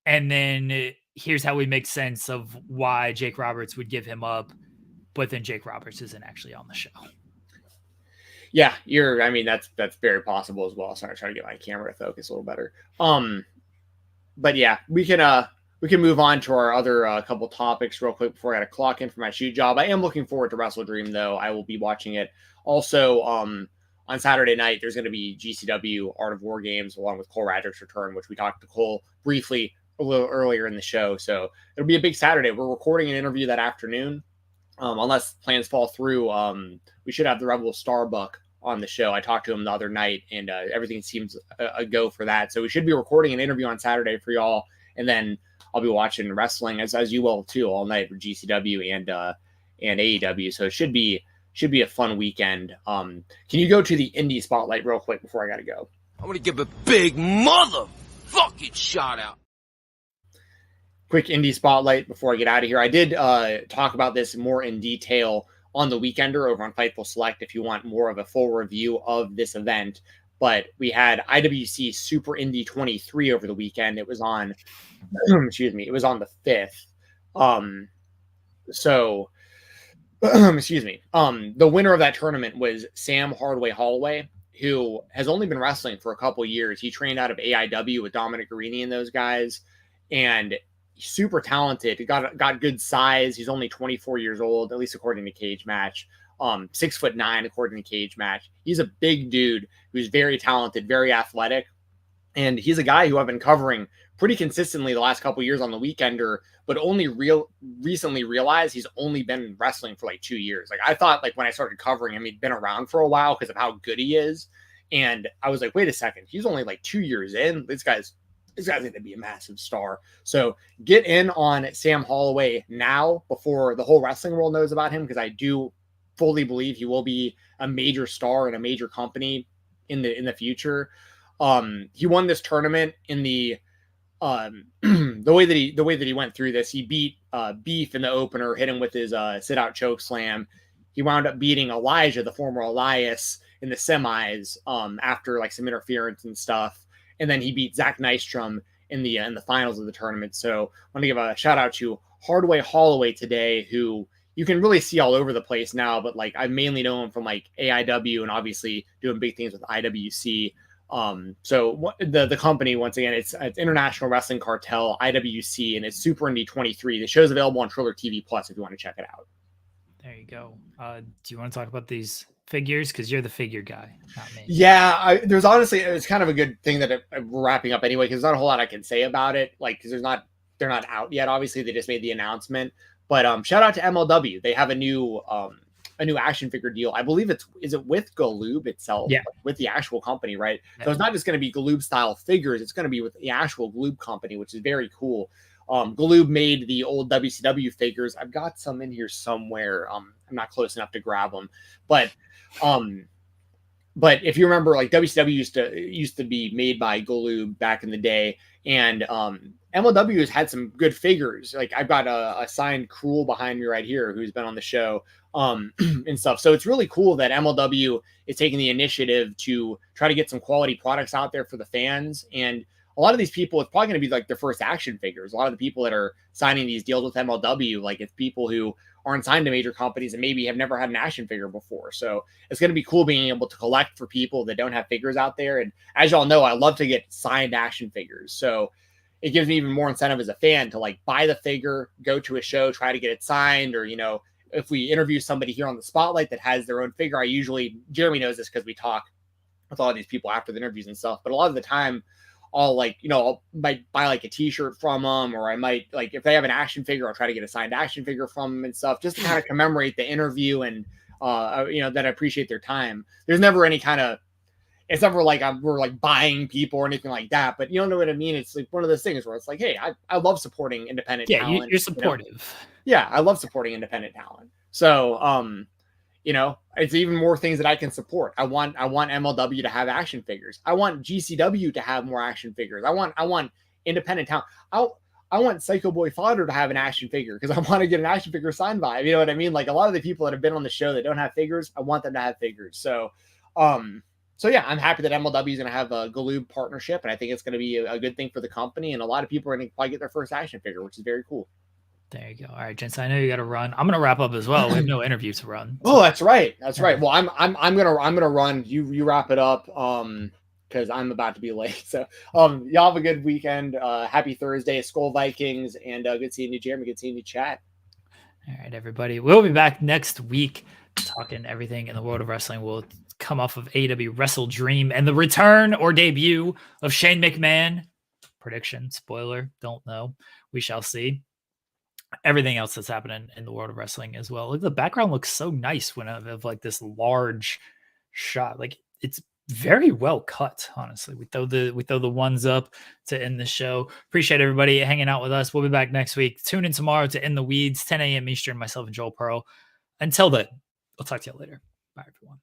And then here's how we make sense of why Jake Roberts would give him up. But then Jake Roberts isn't actually on the show. Yeah, I mean, that's very possible as well. Sorry, I'm trying to get my camera to focus a little better. But yeah, we can move on to our other couple topics real quick before I got to clock in for my shoot job. I am looking forward to WrestleDream, though. I will be watching it. Also, on Saturday night, there's going to be GCW Art of War Games along with Cole Radrick's return, which we talked to Cole briefly a little earlier in the show. So it'll be a big Saturday. We're recording an interview that afternoon. Unless plans fall through, we should have the Rebel Starbuck on the show. I talked to him the other night, and everything seems a go for that. So we should be recording an interview on Saturday for y'all, and then I'll be watching wrestling as you will too all night for GCW and AEW. So it should be a fun weekend. Can you go to the indie spotlight real quick before I got to go? I'm gonna give a big motherfucking shout out. Quick indie spotlight before I get out of here. I did talk about this more in detail on the Weekender over on Fightful Select if you want more of a full review of this event. But we had IWC Super Indy 23 over the weekend. It was on, excuse me, it was on the 5th. Excuse me. The winner of that tournament was Sam Holloway, who has only been wrestling for a couple years. He trained out of AIW with Dominic Guarini and those guys, and super talented. He got good size. He's only 24 years old, at least according to Cage Match. 6'9" according to Cage Match. He's a big dude who's very talented, very athletic. And he's a guy who I've been covering pretty consistently the last couple of years on the Weekender, but only recently realized he's only been wrestling for like 2 years. Like I thought, like when I started covering him, he'd been around for a while because of how good he is. And I was like, wait a second, he's only like 2 years in. This guy's going to be a massive star. So get in on Sam Holloway now before the whole wrestling world knows about him, because I do fully believe he will be a major star in a major company in the future. He won this tournament in the way that he went through this. He beat Beef in the opener, hit him with his sit out choke slam. He wound up beating Elijah, the former Elias, in the semis after like some interference and stuff. And then he beat Zach Nystrom in the finals of the tournament. So I want to give a shout out to Hardway Holloway today, who you can really see all over the place now, but like I mainly know him from like AIW and obviously doing big things with IWC. So the company, once again, it's International Wrestling Cartel, IWC, and it's Super Indy 23. The show's available on Triller TV Plus if you want to check it out. There you go. Do you want to talk about these figures? Because you're the figure guy, not me. Yeah, there's honestly, it's kind of a good thing that we're wrapping up anyway, because there's not a whole lot I can say about it. Like, because they're not out yet. Obviously, they just made the announcement. But shout out to MLW. They have a new action figure deal. I believe is it with Galoob itself, yeah, like with the actual company, right? Yeah. So it's not just going to be Galoob style figures. It's going to be with the actual Galoob company, which is very cool. Galoob made the old WCW figures. I've got some in here somewhere. I'm not close enough to grab them, but if you remember, like WCW used to be made by Galoob back in the day, and MLW has had some good figures. Like I've got a signed Cruel behind me right here, who's been on the show and stuff. So it's really cool that MLW is taking the initiative to try to get some quality products out there for the fans. And a lot of these people, it's probably going to be like their first action figures. A lot of the people that are signing these deals with MLW, like it's people who aren't signed to major companies and maybe have never had an action figure before. So it's going to be cool being able to collect for people that don't have figures out there. And as y'all know, I love to get signed action figures. So it gives me even more incentive as a fan to like buy the figure, go to a show, try to get it signed, or, you know, if we interview somebody here on the spotlight that has their own figure, Jeremy knows this because we talk with all of these people after the interviews and stuff, but a lot of the time I'll might buy like a t-shirt from them, or I might, like, if they have an action figure, I'll try to get a signed action figure from them and stuff, just to kind of commemorate the interview and, that I appreciate their time. There's never any kind of, it's never like we're like buying people or anything like that, but you don't know what I mean? It's like one of those things where it's like, hey, I love supporting independent talent. Yeah, you're supportive. Yeah, I love supporting independent talent. So, it's even more things that I can support. I want MLW to have action figures. I want GCW to have more action figures. I want independent talent. I want Psycho Boy Fodder to have an action figure because I want to get an action figure signed by him. You know what I mean? Like a lot of the people that have been on the show that don't have figures, I want them to have figures. So yeah, I'm happy that MLW is going to have a Galoob partnership, and I think it's going to be a good thing for the company. And a lot of people are going to probably get their first action figure, which is very cool. There you go. All right, Jensen, I know you got to run. I'm going to wrap up as well. We have no interview to run. So. Oh, that's right. That's right. Well, I'm gonna run. You wrap it up. Because I'm about to be late. So y'all have a good weekend. Happy Thursday, Skull Vikings, and good seeing you, Jeremy. Good seeing you, chat. All right, everybody. We'll be back next week talking everything in the world of wrestling. We'll come off of AEW WrestleDream and the return or debut of Shane McMahon. Prediction, spoiler, don't know. We shall see. Everything else that's happening in the world of wrestling as well. Look, the background looks so nice when I have like this large shot. Like it's very well cut, honestly. We throw the ones up to end the show. Appreciate everybody hanging out with us. We'll be back next week. Tune in tomorrow to In the Weeds, 10 a.m. Eastern, myself and Joel Pearl. Until then, I'll talk to you later. Bye, everyone.